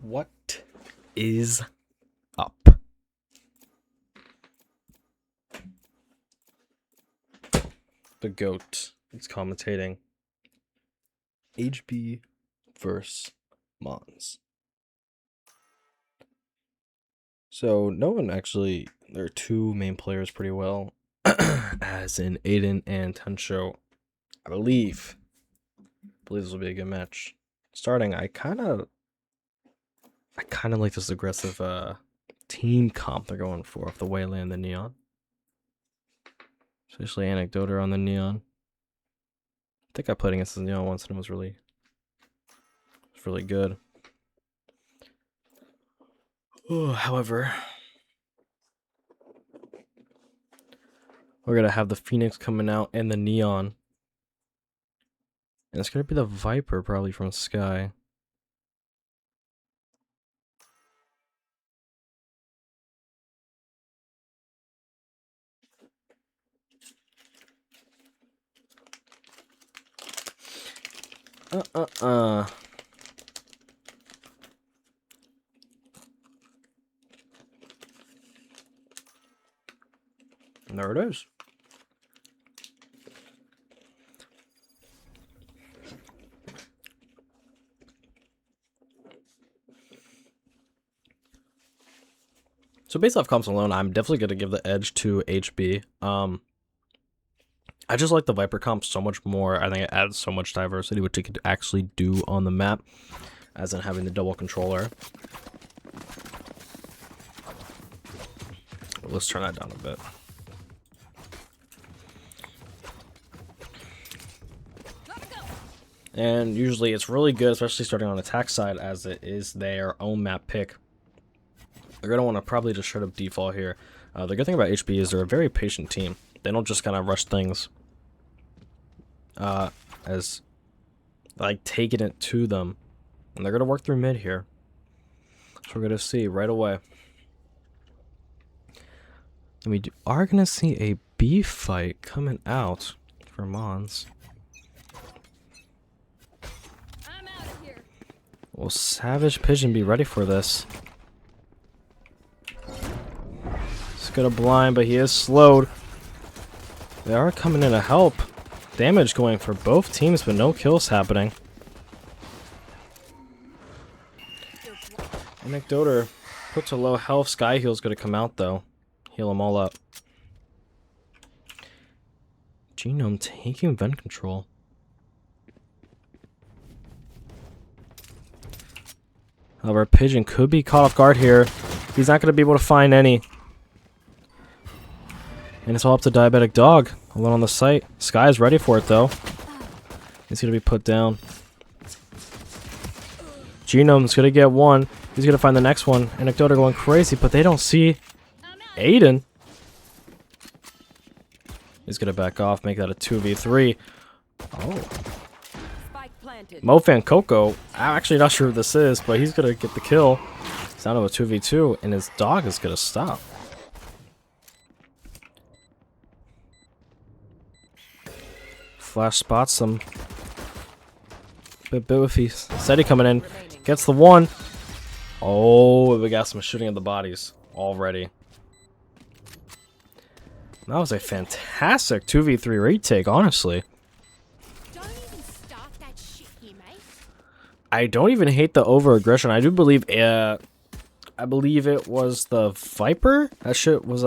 What is up? The GOAT is commentating HB versus MONZ. So no one actually, there are two main players pretty well, as in Aiden and Tensho. I believe this will be a good match. Starting, I kind of like this aggressive team comp they're going for of the Waylay and the Neon. Especially Anecdoter on the Neon. I think I played against the Neon once and it was really good. Oh, however, we're gonna have the Phoenix coming out and the Neon. And it's gonna be the Viper probably from Sky. And there it is. So based off comps alone, I'm definitely going to give the edge to HB. I just like the Viper comp so much more. I think it adds so much diversity, which it could actually do on the map, as in having the double controller. Let's turn that down a bit. And usually it's really good, especially starting on attack side, as it is their own map pick. They're going to want to probably just straight up default here. The good thing about HB is they're a very patient team. They don't just kind of rush things as like taking it to them. And they're going to work through mid here. So we're going to see right away. And we are going to see a B fight coming out for MONZ. Will Savage Pigeon be ready for this? He's got a blind, but he is slowed. They are coming in to help. Damage going for both teams, but no kills happening. Anecdoter put to low health. Sky Heal's going to come out, though. Heal them all up. Genome taking vent control. However, Pigeon could be caught off guard here. He's not going to be able to find any. And it's all up to Diabetic Dog. Alone on the site. Sky is ready for it, though. He's going to be put down. Genome's going to get one. He's going to find the next one. Anecdoter going crazy, but they don't see Aiden. He's going to back off, make that a 2v3. Oh. Mofan Coco, I'm actually not sure who this is, but he's going to get the kill. It's down to a 2v2, and his dog is going to stop. Flash spots him. Bit whiffy. Steady coming in. Gets the one. Oh, we got some shooting at the bodies already. That was a fantastic 2v3 retake, honestly. I don't even hate the over-aggression. I do believe, I believe it was the Viper. That shit was,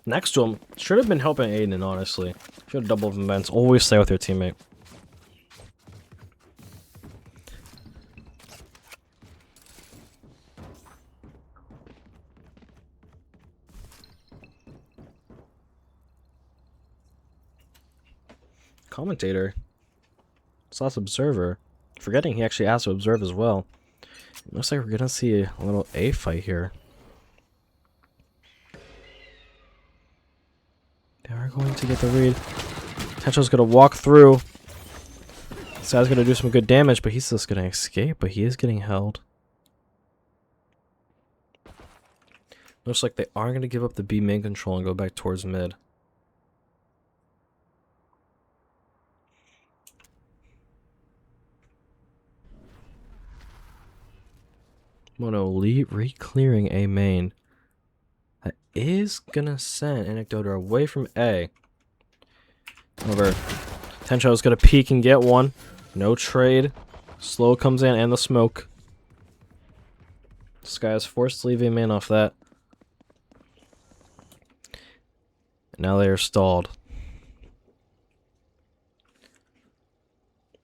next to him. Should have been helping Aiden, honestly. Should have doubled events. Always stay with your teammate. Commentator. Sauce Observer. Forgetting he actually asked to observe as well. It looks like we're gonna see a little A fight here. They are going to get the read. Tencho's gonna walk through. This guy's gonna do some good damage, but he's just gonna escape, but he is getting held. Looks like they are gonna give up the B main control and go back towards mid. Mono re-clearing A main. That is gonna send Anecdote away from A. However, Tencho's gonna peek and get one. No trade. Slow comes in and the smoke. Sky is forced to leave A main off that. And now they are stalled.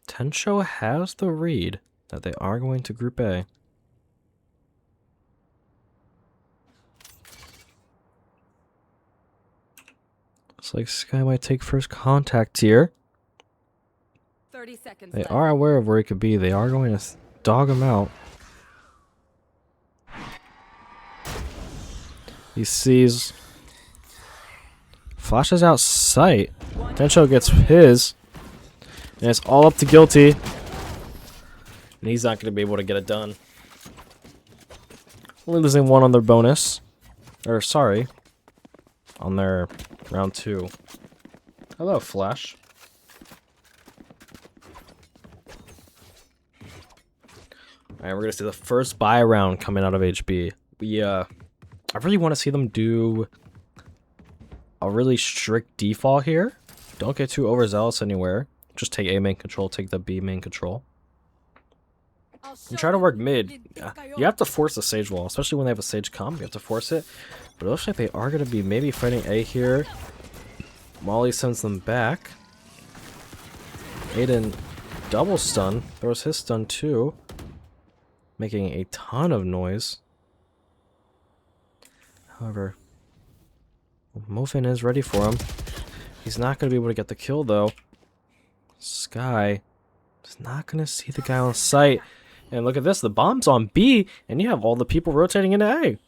Tencho has the read that they are going to group A. Looks like Sky might take first contact here. 30 seconds They left. are aware of where he could be. They are going to dog him out. He sees. Flashes out sight. Tencho gets his. And it's all up to Guilty. And he's not going to be able to get it done. Only losing one on their bonus. Or, sorry. On their round 2. Hello, Flash. Alright, we're going to see the first buy round coming out of HB. I really want to see them do a really strict default here. Don't get too overzealous anywhere. Just take A main control, take the B main control. And try to work mid. You have to force the Sage wall, especially when they have a Sage comp. You have to force it. But it looks like they are going to be maybe fighting A here. Molly sends them back. Aiden double stun. Throws his stun too. Making a ton of noise. However, Mofin is ready for him. He's not going to be able to get the kill though. Sky is not going to see the guy on sight. And look at this, the bomb's on B, and you have all the people rotating into A.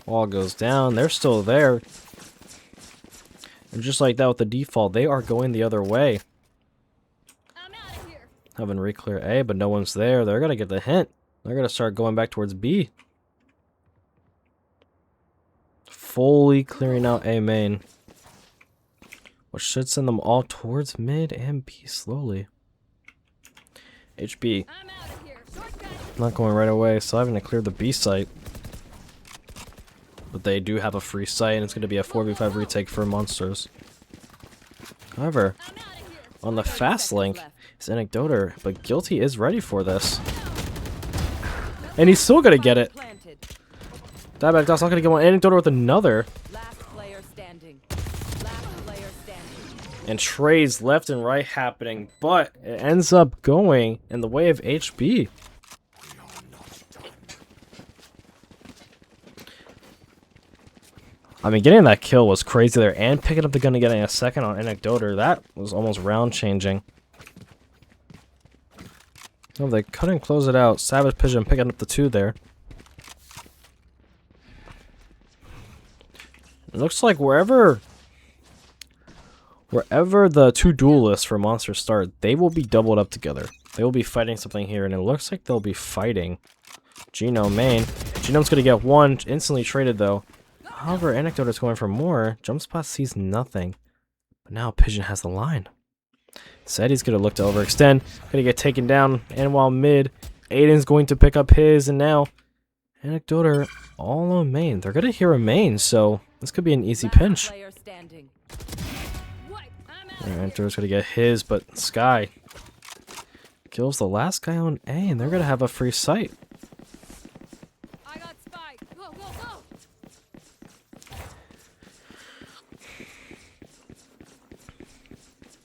Wall goes down, they're still there. And just like that with the default, they are going the other way. Having re-clear A, but no one's there. They're going to get the hint. They're going to start going back towards B. Fully clearing out A main. Which should send them all towards mid and B slowly. HB. Not going right away, so having to clear the B site. But they do have a free site, and it's going to be a 4v5 retake for monsters. However, on the fast link is Anecdoter, but Guilty is ready for this. And he's still going to get it. Dieback Dot's not going to get one. Anecdoter with another. And trades left and right happening, but it ends up going in the way of HB. I mean, getting that kill was crazy there, and picking up the gun and getting a second on Anecdoter, that was almost round changing. Oh, they couldn't close it out. Savage Pigeon picking up the 2 there. It looks like wherever the 2 duelists for monsters start, they will be doubled up together. They will be fighting something here, and it looks like they'll be fighting Genome main. Genome's going to get 1, instantly traded though. However, Anecdote is going for more. Jump Spot sees nothing. But now Pigeon has the line. Said he's going to look to overextend. Going to get taken down. And while mid, Aiden's going to pick up his. And now, Anecdote all on main. They're going to hear a main, so this could be an easy pinch. Anecdote's going to get his, but Sky kills the last guy on A, and they're going to have a free site.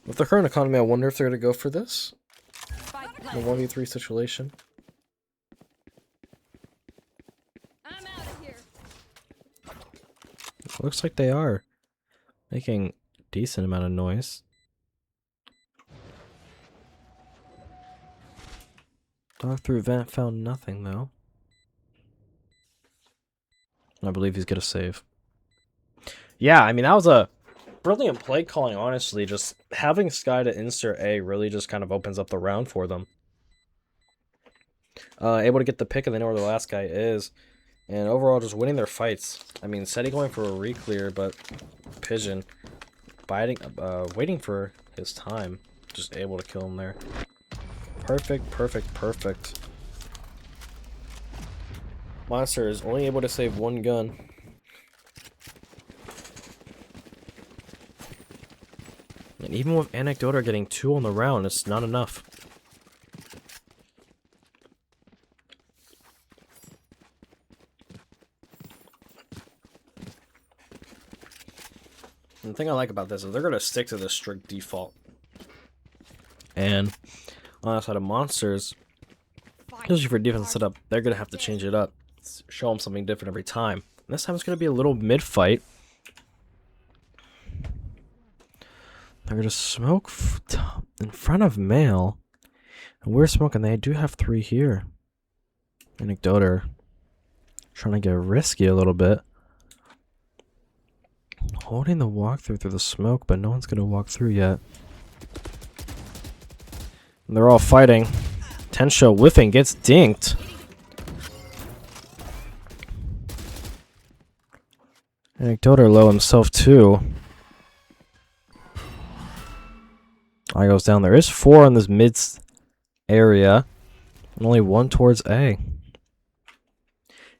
With the current economy, I wonder if they're going to go for this. The 1v3 situation. Looks like they are. Making a decent amount of noise. Dog through vent found nothing though. I believe he's going to save. Yeah, I mean, that was a brilliant play calling, honestly. Just having Sky to insert A really just kind of opens up the round for them. Able to get the pick, and they know where the last guy is. And overall, just winning their fights. I mean, Seti going for a re-clear, but Pigeon waiting for his time. Just able to kill him there. Perfect, perfect, perfect. Monster is only able to save one gun. And even with Anecdoter getting 2 on the round, it's not enough. And the thing I like about this is they're going to stick to the strict default. And on the side of Monsters, especially for defense setup, they're going to have to change it up. Show them something different every time. And this time it's going to be a little mid-fight. They're going to smoke in front of Male. And we're smoking. They do have 3 here. Anecdoter trying to get risky a little bit. Holding the walkthrough through the smoke, but no one's going to walk through yet. And they're all fighting. Tensho whiffing, gets dinked. Anecdoter low himself too. I goes down. There is 4 in this mid area, and only 1 towards A.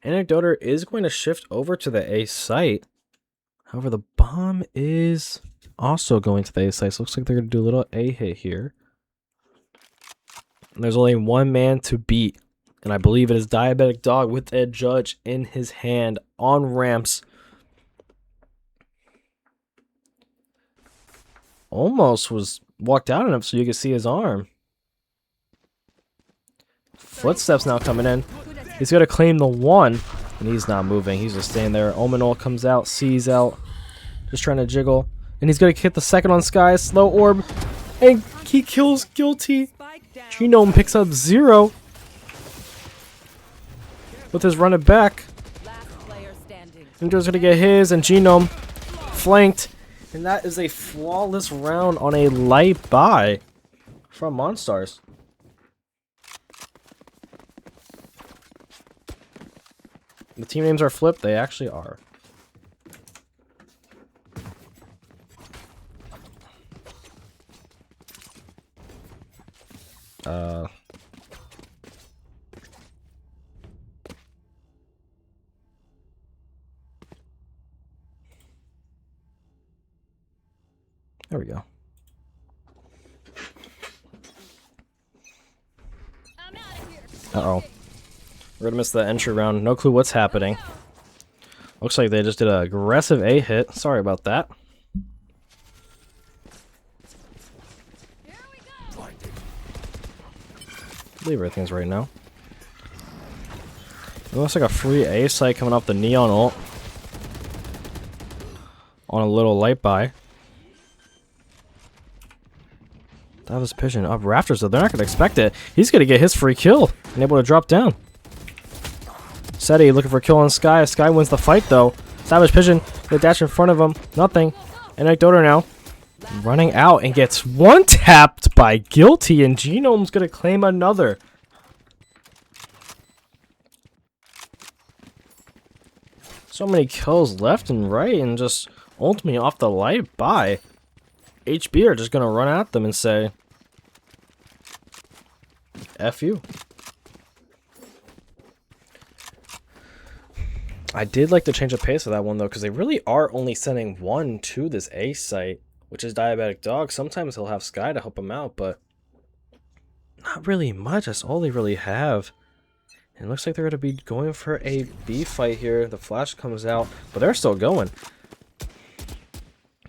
Anecdoter is going to shift over to the A site. However, the bomb is also going to the A site. So looks like they're going to do a little A hit here. And there's only 1 man to beat, and I believe it is Diabetic Dog with a judge in his hand on ramps. Almost was walked out on him so you could see his arm. Footsteps now coming in. He's going to claim the 1, and he's not moving. He's just staying there. Omenol comes out, sees out, just trying to jiggle. And he's going to hit the second on Sky, slow orb, and he kills Guilty. Genome picks up 0 with his run it back. Ninja's going to get his, and Genome flanked. And that is a flawless round on a light buy from Monstars. The team names are flipped. They actually are. There we go. Uh-oh. We're gonna miss the entry round. No clue what's happening. Looks like they just did an aggressive A hit. Sorry about that. I believe everything's right now. It looks like a free A site coming off the Neon ult. On a little light buy. That was Pigeon up Rafters, though. They're not going to expect it. He's going to get his free kill and able to drop down. Seti looking for a kill on Sky. Sky wins the fight, though. Savage Pigeon, the dash in front of him. Nothing. Anecdoter now running out and gets 1-tapped by Guilty, and Genome's going to claim another. So many kills left and right, and just ultimately off the light buy. HB are just going to run at them and say, F you. I did like to change the pace of that one, though, because they really are only sending 1 to this A site, which is Diabetic Dog. Sometimes he'll have Sky to help him out, but not really much. That's all they really have. And it looks like they're going to be going for a B fight here. The flash comes out, but they're still going.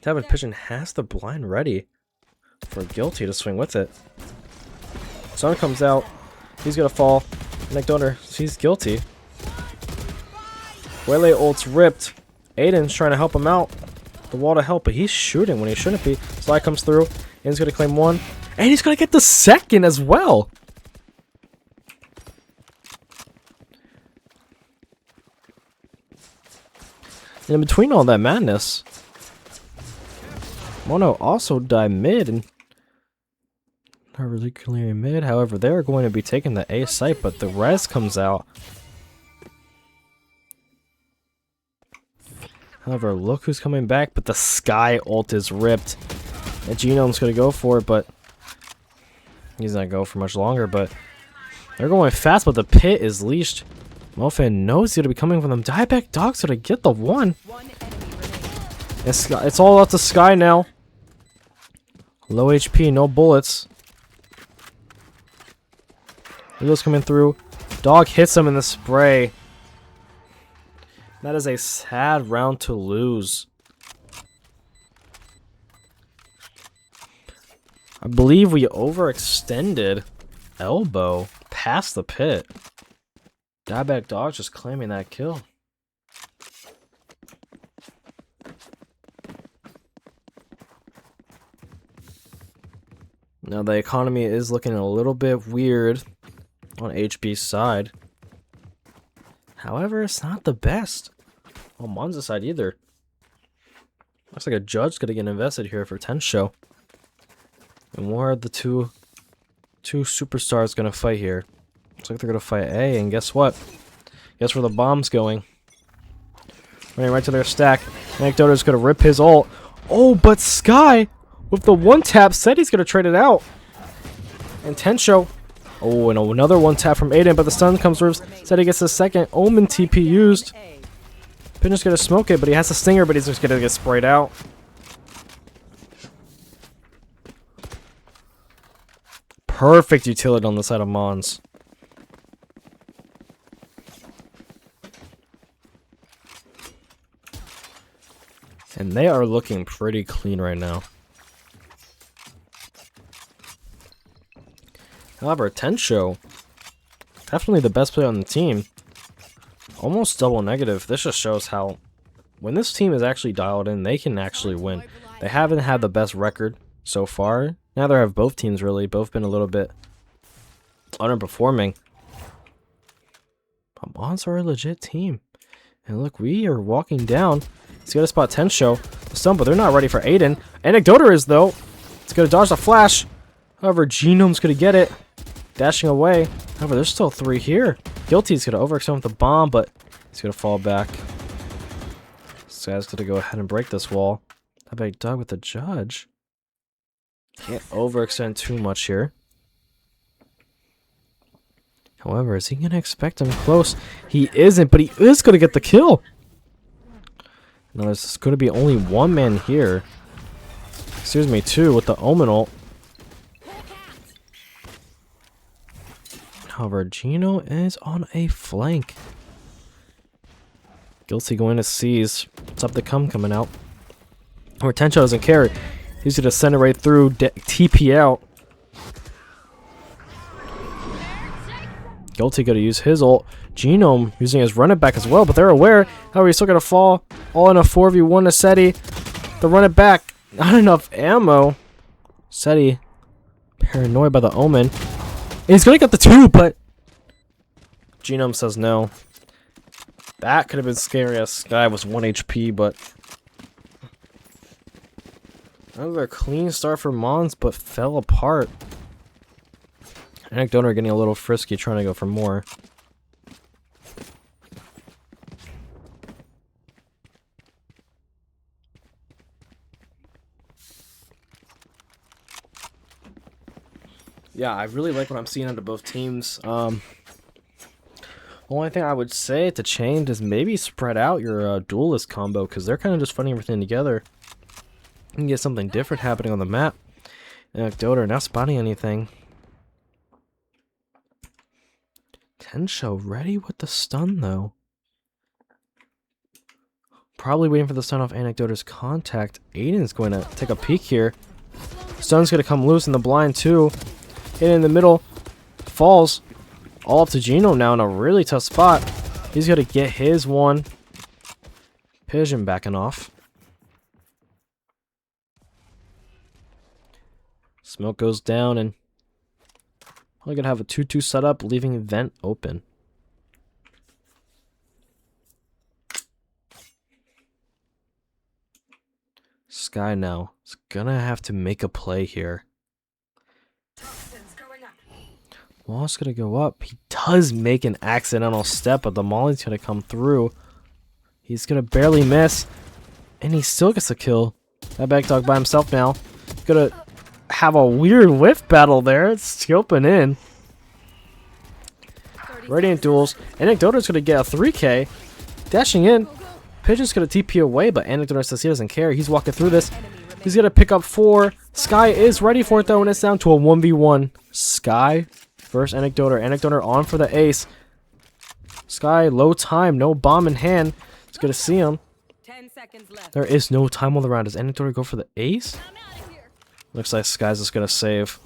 Savage Pigeon has the blind ready for Guilty to swing with it. Sun comes out. He's going to fall. Anecdoter sees Guilty. Wele ult's ripped. Aiden's trying to help him out. The wall to help, but he's shooting when he shouldn't be. Sly comes through. Aiden's going to claim 1. And he's going to get the second as well. And in between all that madness, Mono also died mid, and not really clearing mid. However, they're going to be taking the A site, but the res comes out. However, look who's coming back, but the Sky ult is ripped. And Genome's going to go for it, but He's not go for much longer, but they're going fast, but the pit is leashed. Mofan knows he's gonna be coming from them. Dieback Dog's gonna get the one. It's all out to Sky now. Low HP, no bullets. Eagles coming through. Dog hits him in the spray. That is a sad round to lose. I believe we overextended elbow past the pit. Dieback Dog just claiming that kill. Now the economy is looking a little bit weird on HB's side. However, it's not the best on MONZ's side either. Looks like a judge's gonna get invested here for 10 show. And where are the two superstars gonna fight here? Looks like they're gonna fight A, and guess what? Guess where the bomb's going? Running right to their stack. Anecdota's gonna rip his ult. Oh, but Sky, with the one tap, said he's gonna trade it out. And Tensho. Oh, and another one tap from Aiden, but the stun comes through. Said he gets the second Omen TP used. Pinner's gonna smoke it, but he has a stinger, but he's just gonna get sprayed out. Perfect utility on the side of MONZ. And they are looking pretty clean right now. However, Tensho, definitely the best player on the team. Almost double negative. This just shows how, when this team is actually dialed in, they can actually win. They haven't had the best record so far. Neither have both teams really. Both been a little bit underperforming. But MONZ are a legit team. And look, we are walking down. He's got to spot Tensho. The stun, but they're not ready for Aiden. Anecdota is, though. It's going to dodge the flash. However, Genome's going to get it. Dashing away. However, there's still 3 here. Guilty's going to overextend with the bomb, but he's going to fall back. This guy's going to go ahead and break this wall. How about Doug with the judge? Can't overextend too much here. However, is he going to expect him close? He isn't, but he is going to get the kill. Now, there's going to be only one man here. Excuse me, 2 with the Omen ult. However, Geno is on a flank. Guilty going to seize. What's up to come coming out? Or Tensho doesn't care. He's going to send it right through. TP out. Guilty going to use his ult. Genome using his run it back as well, but they're aware. However, he's still going to fall. All in a 4v1 to SETI. The run it back. Not enough ammo. SETI paranoid by the Omen. And he's going to get the 2, but Genome says no. That could have been scary as Sky was 1 HP, but another clean start for MONZ, but fell apart. Anecdota getting a little frisky, trying to go for more. Yeah, I really like what I'm seeing out of both teams. Only thing I would say to change is maybe spread out your duelist combo, because they're kind of just putting everything together. You can get something different happening on the map. Anecdota not spotting anything. Tensho ready with the stun though. Probably waiting for the stun off Anecdota's contact. Aiden's going to take a peek here. Stun's going to come loose in the blind too. Aiden in the middle. Falls. All up to Geno now in a really tough spot. He's going to get his one. Pigeon backing off. Smoke goes down and probably going to have a 2-2 setup, leaving vent open. Sky now is going to have to make a play here. Wall's going to go up. He does make an accidental step, but the Molly's going to come through. He's going to barely miss. And he still gets a kill. That back dog by himself now. Going to have a weird whiff battle there. It's scoping in. Radiant duels. Anecdota's gonna get a 3K. Dashing in. Pigeon's gonna TP away, but Anecdote says he doesn't care. He's walking through this. He's gonna pick up 4. Sky is ready for it though, and it's down to a 1v1. Sky versus Anecdote. Anecdote on for the ace. Sky, low time, no bomb in hand. It's gonna see him. 10 seconds left. There is no time on the round. Does Anecdote go for the ace? Looks like Sky's just gonna save.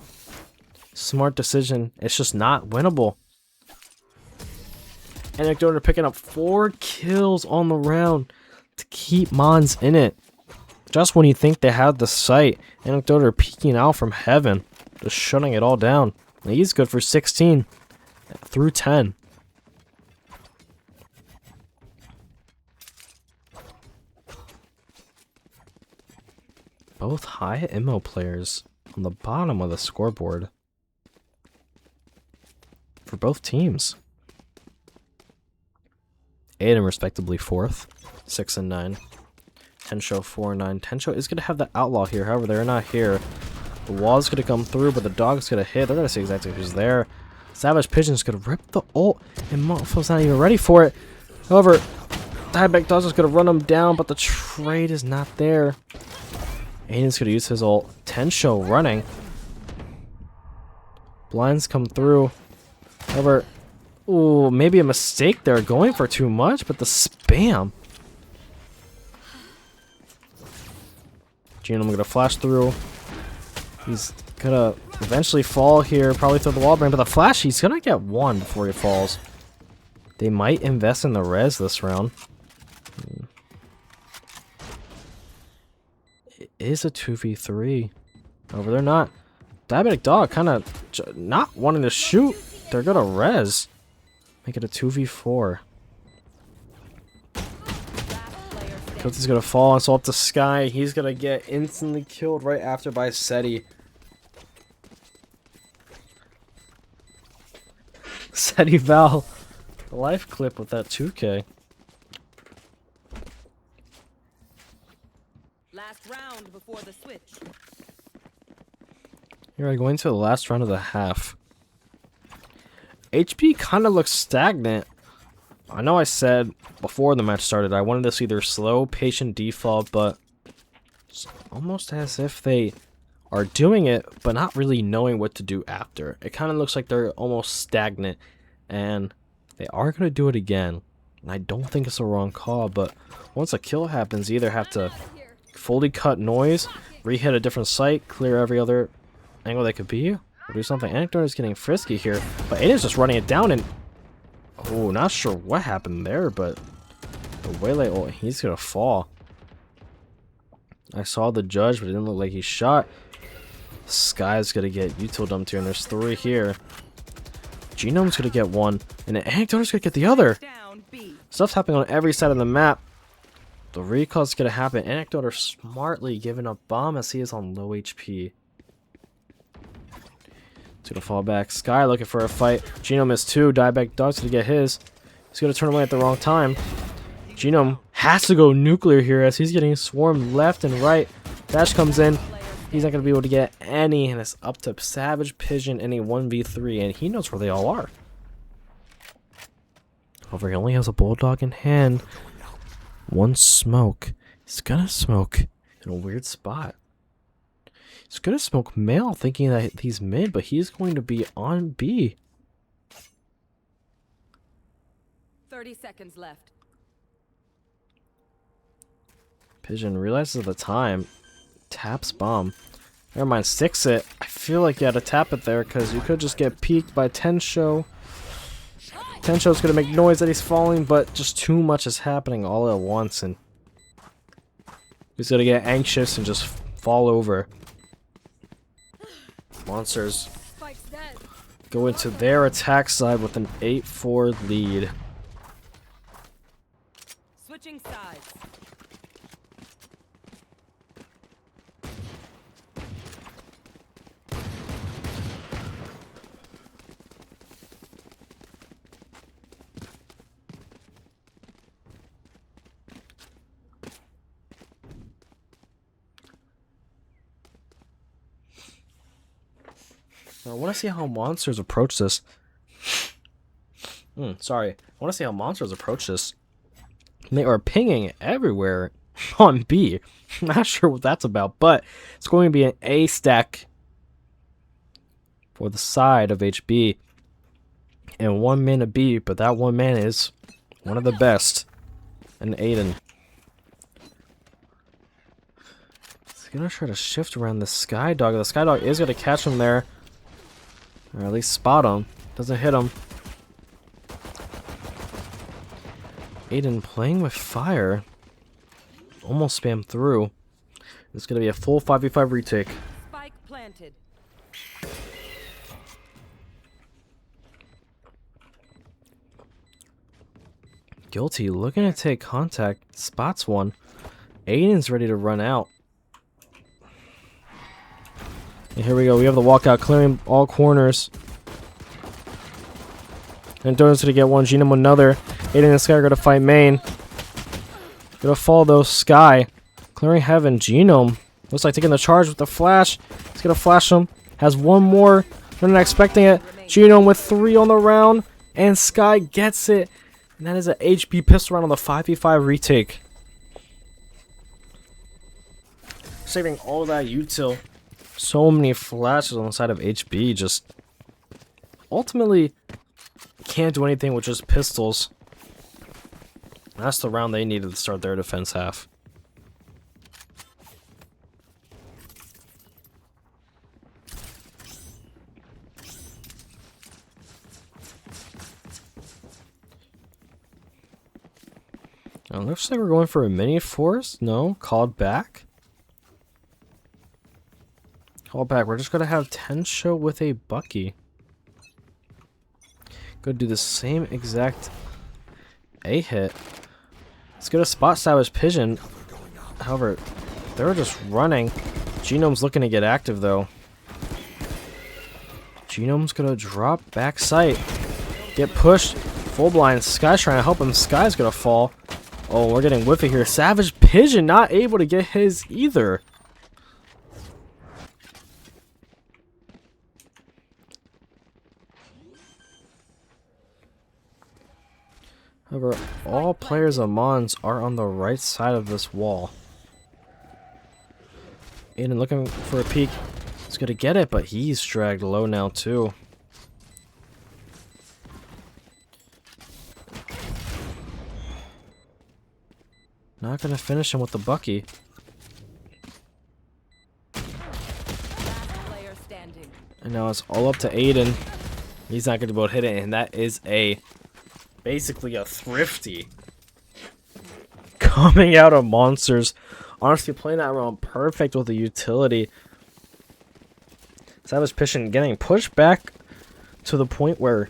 Smart decision. It's just not winnable. Anecdote are picking up 4 kills on the round to keep MONZ in it. Just when you think they have the sight, Anecdote are peeking out from heaven, just shutting it all down. And he's good for 16 through 10. Both high MO players on the bottom of the scoreboard for both teams. Aiden respectively 4th, 6 and 9. Tensho 4 and 9. Tensho is gonna have the outlaw here, however they're not here. The wall's gonna come through, but the dog's gonna hit. They're gonna see exactly who's there. Savage Pigeon's gonna rip the ult, and Motfo's not even ready for it. However, Dieback Dog's just gonna run him down, but the trade is not there. Aiden's gonna use his ult. Tensho running. Blinds come through. However, ooh, maybe a mistake there, going for too much, but the spam. Genome gonna flash through. He's gonna eventually fall here, probably through the wall brain, but the flash, he's gonna get 1 before he falls. They might invest in the res this round. It is a 2v3. However, they're not. Diabetic Dog kind of not wanting to shoot. They're gonna res. Make it a 2v4. Coates gonna fall, and so up to Sky. He's gonna get instantly killed right after by Seti. Seti Val, the life clip with that 2K. Last round before the switch. Here I go into the last round of the half. HP kind of looks stagnant. I know I said before the match started I wanted to see their slow, patient default, but it's almost as if they are doing it, but not really knowing what to do after. It kind of looks like they're almost stagnant, and they are going to do it again. And I don't think it's a wrong call, but once a kill happens, you either have to fully cut noise, re-hit a different site, clear every other angle they could be, or do something. Anecdote is getting frisky here, but Aiden's just running it down, and oh, not sure what happened there, but the Waylay ult, he's gonna fall. I saw the judge, but it didn't look like he shot. Sky's gonna get util dumped here, and there's 3 here. Genome's gonna get 1, and then Anecdote's gonna get the other. Stuff's happening on every side of the map. The recall's gonna happen. Anecdote are smartly giving up bomb as he is on low HP. He's gonna fall back. Sky looking for a fight. Genome is 2. Dieback Dog's gonna get his. He's gonna turn away at the wrong time. Genome has to go nuclear here as he's getting swarmed left and right. Dash comes in. He's not gonna be able to get any, and it's up to Savage Pigeon in a 1v3, and he knows where they all are. However, he only has a bulldog in hand. 1 smoke. He's gonna smoke in a weird spot. He's gonna smoke male, thinking that he's mid, but he's going to be on B. 30 seconds left. Pigeon realizes the time. Taps bomb. Never mind, sticks it. I feel like you had to tap it there because you could just get peeked by Tensho. Tensho's gonna make noise that he's falling, but just too much is happening all at once, and he's gonna get anxious and just fall over. Monsters go into their attack side with an 8-4 lead. Switching sides. I want to see how monsters approach this. Sorry. I want to see how monsters approach this. They are pinging everywhere on B. I'm not sure what that's about, but it's going to be an A stack for the side of HB. And one man to B, but that one man is one of the best. And Aiden. He's going to try to shift around the Skydog. The Skydog is going to catch him there. Or at least spot him. Doesn't hit him. Aiden playing with fire. Almost spammed through. It's going to be a full 5v5 retake. Spike planted. Guilty looking to take contact. Spots one. Aiden's ready to run out. And here we go. We have the walkout clearing all corners. And Donuts to get one. Genome another. Aiden and Sky are going to fight main. Gonna fall though. Sky clearing heaven. Genome looks like taking the charge with the flash. He's gonna flash him. Has one more. They're not expecting it. Genome with 3 on the round. And Sky gets it. And that is an HB pistol round on the 5v5 retake. Saving all that util. So many flashes on the side of HB. Just ultimately can't do anything with just pistols. That's the round they needed to start their defense half. Now, looks like we're going for a mini force. No, called back. Called back. We're just going to have Tensho with a Bucky. Go do the same exact A hit. Let's get a spot Savage Pigeon. However, they're just running. Genome's looking to get active though. Genome's gonna drop back sight. Get pushed. Full blind. Sky's trying to help him. Sky's gonna fall. Oh, we're getting whiffy here. Savage Pigeon not able to get his either. However, all players of MONZ are on the right side of this wall. Aiden looking for a peek. He's gonna get it, but he's dragged low now too. Not gonna finish him with the Bucky. Player standing. And now it's all up to Aiden. He's not gonna be able to hit it, and that is a basically a thrifty coming out of monsters. Honestly, playing that round perfect with the utility. Savage Pigeon getting pushed back to the point where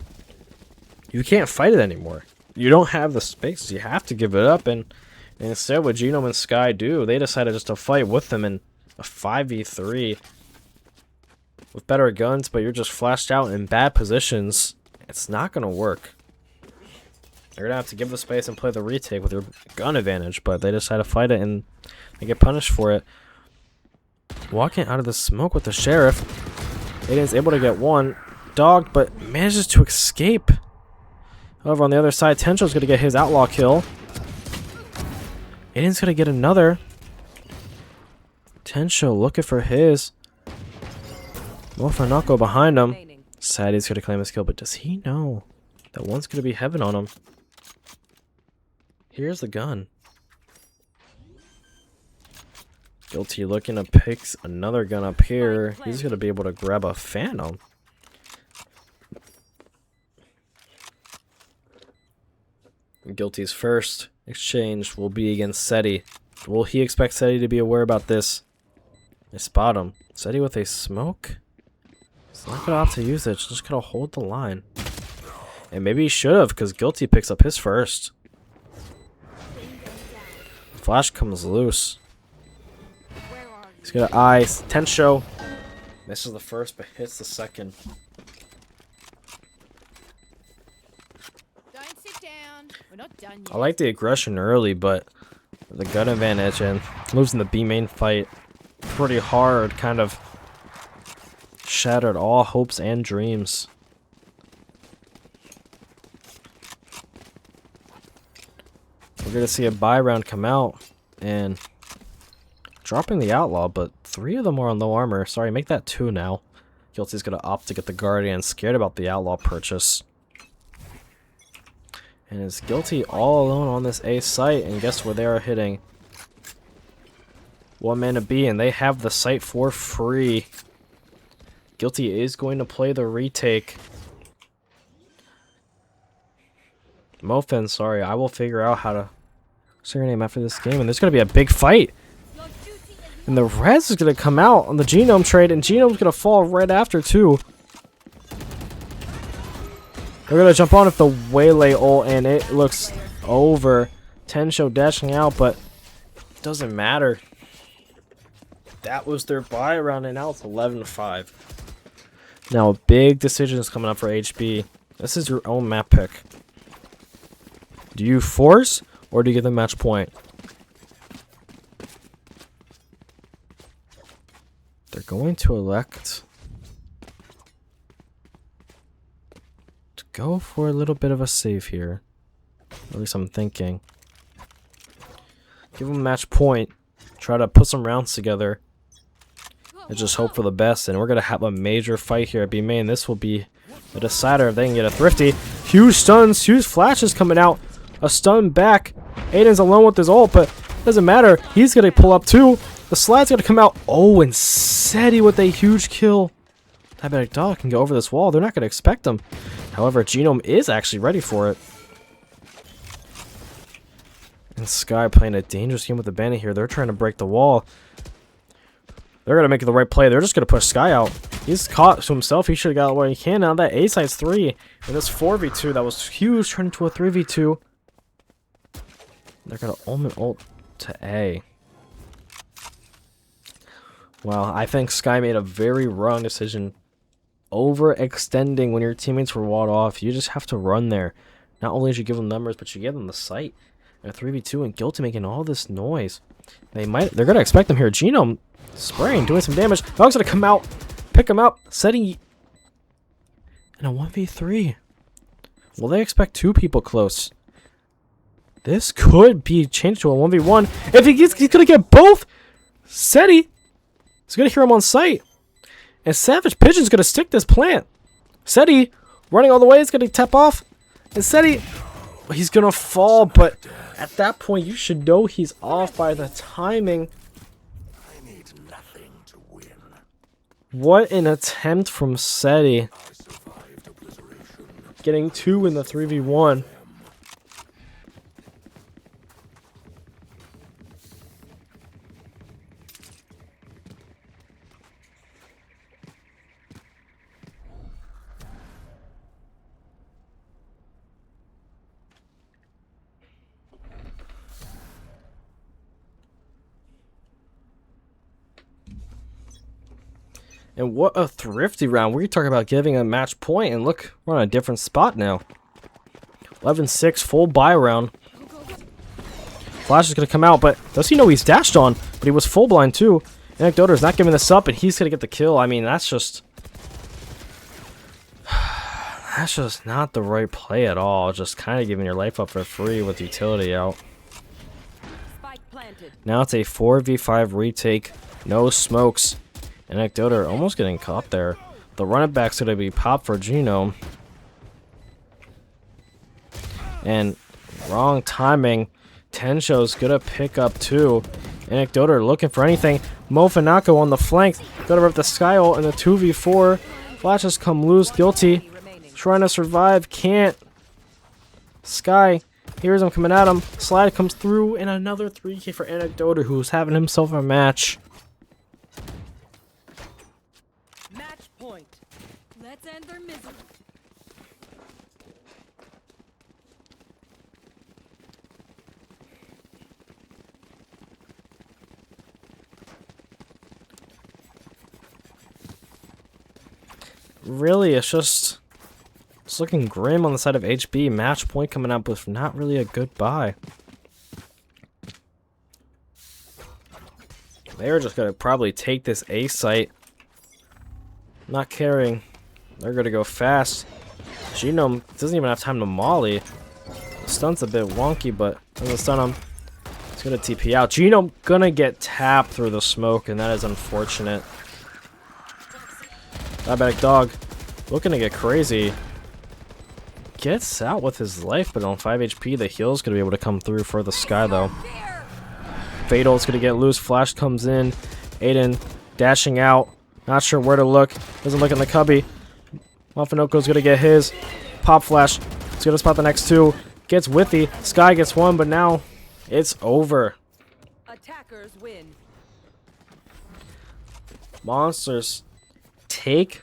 you can't fight it anymore. You don't have the space. You have to give it up. And instead, what Genome and Sky do, they decided just to fight with them in a 5v3 with better guns, but you're just flashed out in bad positions. It's not going to work. You're going to have to give the space and play the retake with your gun advantage, but they decide to fight it and they get punished for it. Walking out of the smoke with the Sheriff. Aiden's able to get one. Dogged, but manages to escape. However, on the other side, Tensho's going to get his outlaw kill. Aiden's going to get another. Tensho looking for his. Mofanako behind him. Sad he's going to claim his kill, but does he know that one's going to be heaven on him? Here's the gun. Guilty looking to pick another gun up here. He's going to be able to grab a Phantom. Guilty's first exchange will be against Seti. Will he expect Seti to be aware about this? They spot him. Seti with a smoke? He's not going to opt to use it. Just going to hold the line. And maybe he should have, because Guilty picks up his first. Flash comes loose. He's got an eye. Tensho misses the first, but hits the second. Don't sit down. We're not done yet. I like the aggression early, but the gun advantage and losing the B main fight pretty hard kind of Shattered all hopes and dreams. We're gonna see a buy round come out and dropping the outlaw, but 3 of them are on low armor. Sorry, make that 2 now. Guilty's gonna opt to get the guardian, scared about the outlaw purchase. And is Guilty all alone on this A site, and guess where they are hitting? 1 mana B, and they have the site for free. Guilty is going to play the retake. Mofin, sorry, I will figure out how to say your name after this game, and there's going to be a big fight. And the res is going to come out on the genome trade, and genome's going to fall right after, too. They're going to jump on with the Waylay ult, and it looks over. Tensho dashing out, but it doesn't matter. That was their buy round, and now it's 11-5. Now, a big decision is coming up for HB. This is your own map pick. Do you force, or do you give them match point? They're going to elect to go for a little bit of a save here. At least I'm thinking. Give them match point. Try to put some rounds together. And just hope for the best. And we're going to have a major fight here at B-Main. And this will be the decider if they can get a thrifty. Huge stuns, huge flashes coming out. A stun back. Aiden's alone with his ult, but it doesn't matter. He's going to pull up too. The slide's going to come out. Oh, and Seti with a huge kill. Diabetic Dog can go over this wall. They're not going to expect him. However, Genome is actually ready for it. And Sky playing a dangerous game with the bandit here. They're trying to break the wall. They're going to make the right play. They're just going to push Sky out. He's caught to himself. He should have got what he can. Now that A side's 3. And this 4v2 that was huge turned into a 3v2. They're going to Omen ult to A. Well, I think Sky made a very wrong decision. Overextending when your teammates were walled off. You just have to run there. Not only did you give them numbers, but you give them the sight. And a 3v2 and Guilty making all this noise. They're going to expect them here. Genome spraying, doing some damage. Dog's going to come out, pick him up, Seti in a 1v3. Will they expect 2 people close? This could be changed to a 1v1. If he's going to get both, Seti is going to hear him on sight. And Savage Pigeon's going to stick this plant. Seti running all the way is going to tap off. And Seti, he's going to fall, but at that point you should know he's off by the timing. I need nothing to win. What an attempt from Seti. Getting 2 in the 3v1. And what a thrifty round. We're talking about giving a match point, and look, we're on a different spot now. 11-6, full buy round. Flash is going to come out, but does he know he's dashed on? But he was full blind too. Anecdoter is not giving this up, and he's going to get the kill. I mean, that's just not the right play at all. Just kind of giving your life up for free with utility out. Spike planted. Now it's a 4v5 retake. No smokes. Anecdoter almost getting caught there. The running back's going to be popped for Genome. And wrong timing. Tensho's going to pick up 2. Anecdoter looking for anything. Mofanako on the flank. Going to rip the Sky ult in the 2v4. Flashes come loose. Guilty. Trying to survive. Can't. Sky hears him coming at him. Slide comes through. And another 3k for Anecdoter, who's having himself a match. Match point. Let's end their misery. Really, it's looking grim on the side of HB. Match point coming up with not really a good buy. They're just going to probably take this A site. not caring. They're gonna go fast. Genome doesn't even have time to molly. The stun's a bit wonky, but doesn't stun him. He's gonna TP out. Genome gonna get tapped through the smoke, and that is unfortunate. Diabetic dog looking to get crazy. Gets out with his life, but on 5 HP, the heal's gonna be able to come through for the Sky though. Fatal's gonna get loose. Flash comes in. Aiden dashing out. Not sure where to look. Doesn't look in the cubby. Mafinoko's gonna get his. Pop Flash. He's gonna spot the next two. Gets Withy. Sky gets one, but now it's over. Attackers win. Monsters take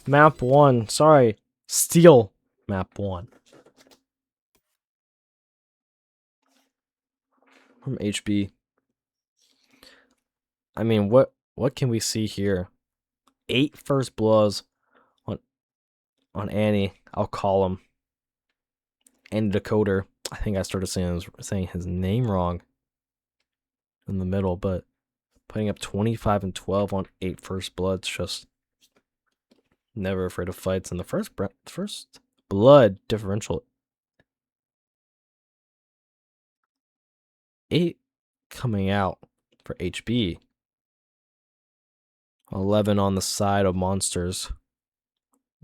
map 1. Sorry. Steal map 1. From HB. I mean, what can we see here? 8 first bloods on Annie. I'll call him. And Decoder. I think I started saying his name wrong in the middle, but putting up 25 and 12 on 8 first bloods, just never afraid of fights. And the first blood differential 8 coming out for HB. 11 on the side of monsters.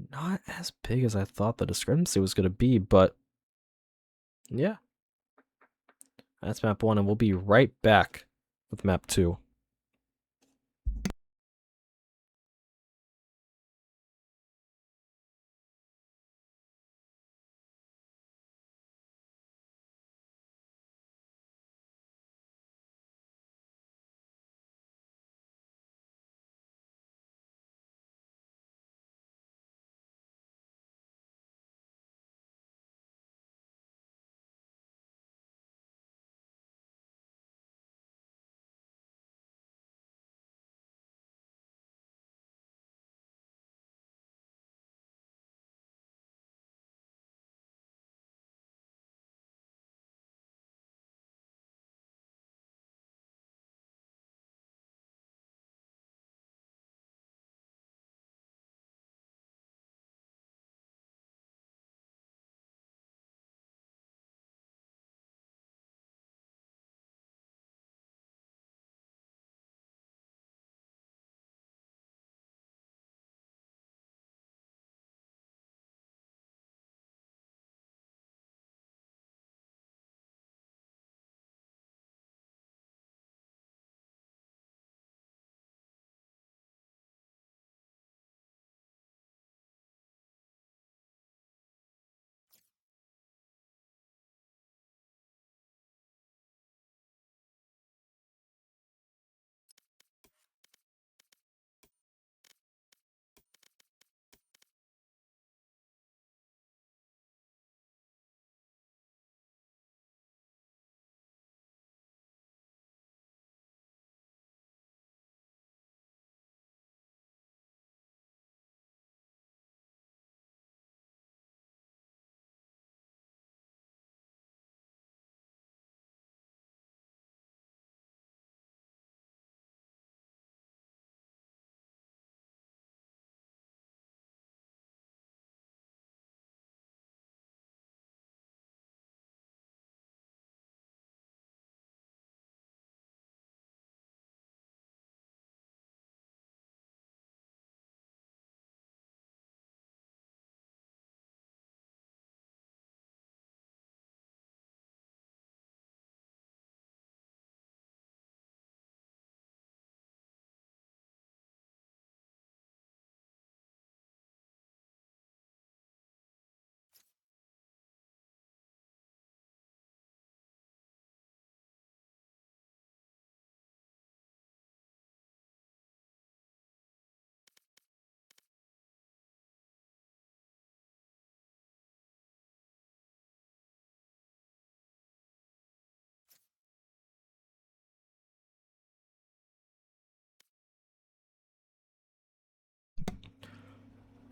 Not as big as I thought the discrepancy was going to be, but yeah. That's map 1, and we'll be right back with map 2.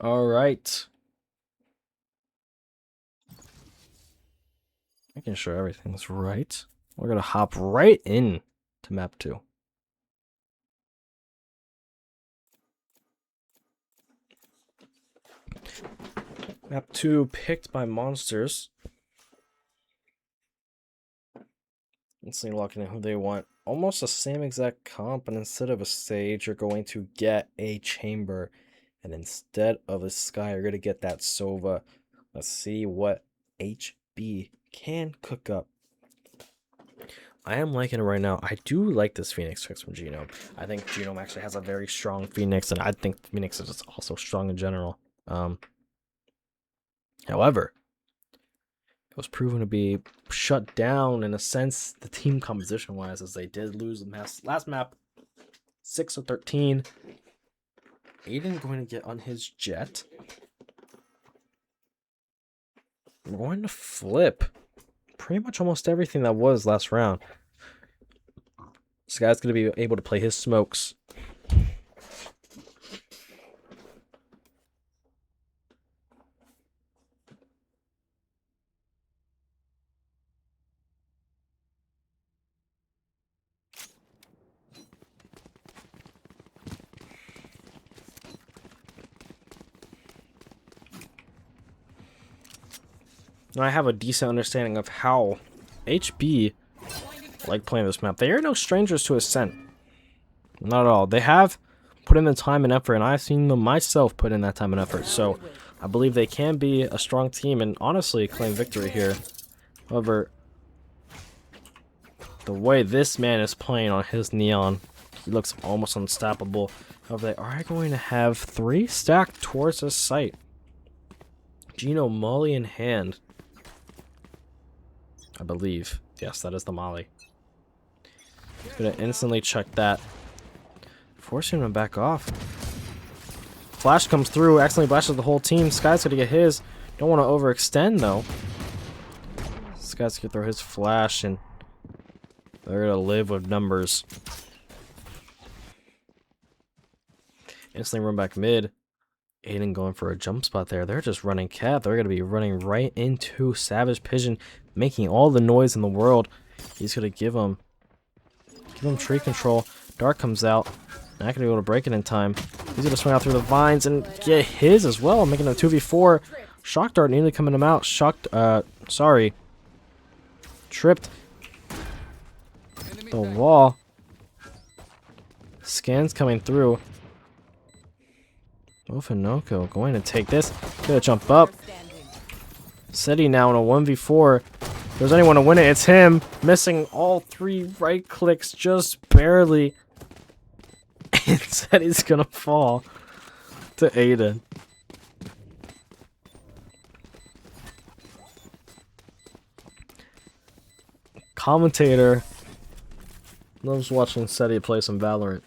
All right. Making sure everything's right. We're going to hop right in to map 2. Map 2 picked by Monsters. Instantly locking in who they want. Almost the same exact comp, but instead of a sage, you're going to get a chamber. And instead of a sky, you're going to get that Sova. Let's see what HB can cook up. I am liking it right now. I do like this Phoenix fix from Genome. I think Genome actually has a very strong Phoenix, and I think Phoenix is also strong in general. However, it was proven to be shut down in a sense, the team composition wise, as they did lose the last map 6-13. Aiden going to get on his jet. We're going to flip pretty much almost everything that was last round. This guy's going to be able to play his smokes. Now I have a decent understanding of how HB like playing this map. They are no strangers to Ascent. Not at all. They have put in the time and effort, and I've seen them myself put in that time and effort. So I believe they can be a strong team and honestly claim victory here. However, the way this man is playing on his Neon, he looks almost unstoppable. However, they are going to have 3 stacked towards his site. Gino Molly in hand. I believe. Yes, that is the Molly. He's going to instantly check that. Forcing him to back off. Flash comes through, accidentally blashes the whole team. Sky's going to get his. Don't want to overextend, though. Sky's going to throw his flash, and they're going to live with numbers. Instantly run back mid. Aiden going for a jump spot there. They're just running cap. They're going to be running right into Savage Pigeon, making all the noise in the world. He's going to give him tree control. Dark comes out. Not going to be able to break it in time. He's going to swing out through the vines and get his as well, making a 2v4. Shock Dart nearly coming him out. Tripped the wall. Scans coming through. Ofanoko going to take this. Gonna jump up. Seti now in a 1v4. If there's anyone to win it, it's him. Missing all 3 right clicks just barely. And Seti's gonna fall to Aiden. Commentator loves watching Seti play some Valorant.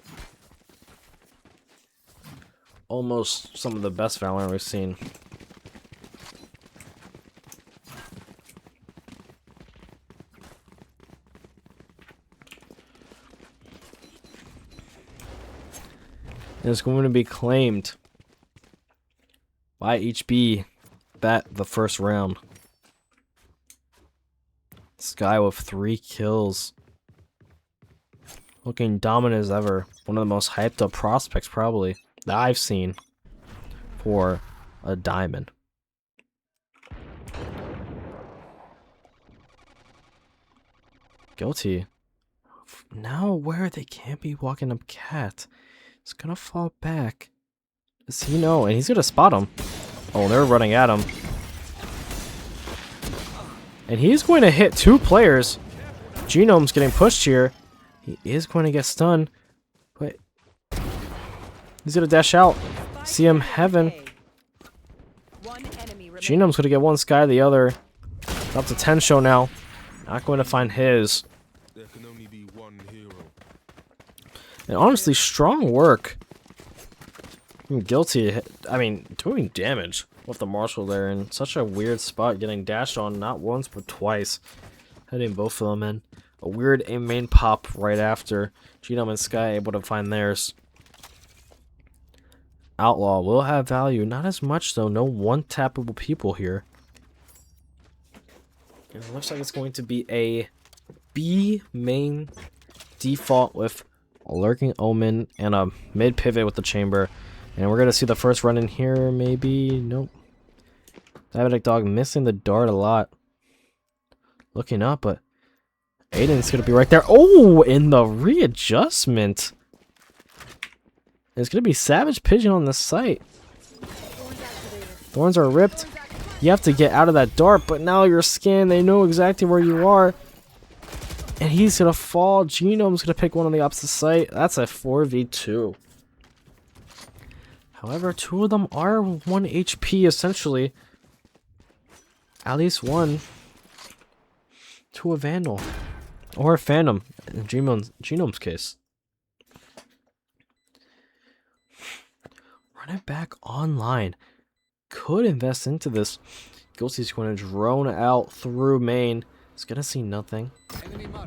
Almost some of the best Valorant we've seen. It's going to be claimed by HB that the first round. Sky with 3 kills. Looking dominant as ever. One of the most hyped up prospects probably that I've seen for a diamond. Guilty. Now where they can't be walking up cat. He's gonna fall back. Does he know? And he's gonna spot him. Oh, they're running at him. And he's going to hit 2 players. Genome's getting pushed here. He is going to get stunned. But he's gonna dash out. See him heaven. Genome's gonna get one Sky, the other. Up to 10 show now. Not going to find his. There can only be one hero. And honestly, strong work. Guilty. I mean, doing damage with the Marshall there in such a weird spot, getting dashed on not once but twice, hitting both of them in. A weird aim main pop right after. Genome and Sky able to find theirs. Outlaw will have value, not as much though. No one-tappable people here. And it looks like it's going to be a B main default with a Lurking Omen and a mid pivot with the chamber. And we're going to see the first run in here, maybe. Nope. Diabetic Dog missing the dart a lot. Looking up, but Aiden's gonna be right there. Oh, in the readjustment. There's gonna be Savage Pigeon on the site. Thorns are ripped. You have to get out of that dart, but now you're scanned. They know exactly where you are. And he's gonna fall. Genome's gonna pick one on the opposite site. That's a 4v2. However, two of them are 1 HP essentially. At least one. To a Vandal. Or a Phantom, in Genome's case. Run it back online. Could invest into this. Ghosty's going to drone out through main. He's going to see nothing.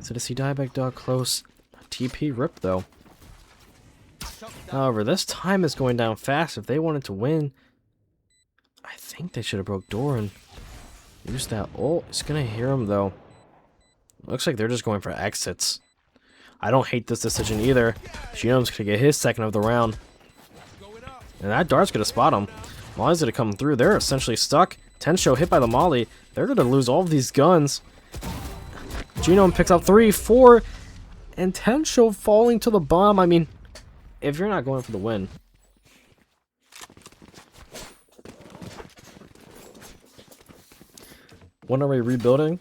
So to see Diabetic Dog close. TP rip though. However, this time is going down fast. If they wanted to win, I think they should have broke door and used that ult. It's going to hear him though. Looks like they're just going for exits. I don't hate this decision either. Genome's going to get his second of the round. And that dart's going to spot him. Molly's going to come through. They're essentially stuck. Tensho hit by the Molly. They're going to lose all of these guns. Genome picks up 3, 4. And Tensho falling to the bomb. I mean, if you're not going for the win. When are we rebuilding?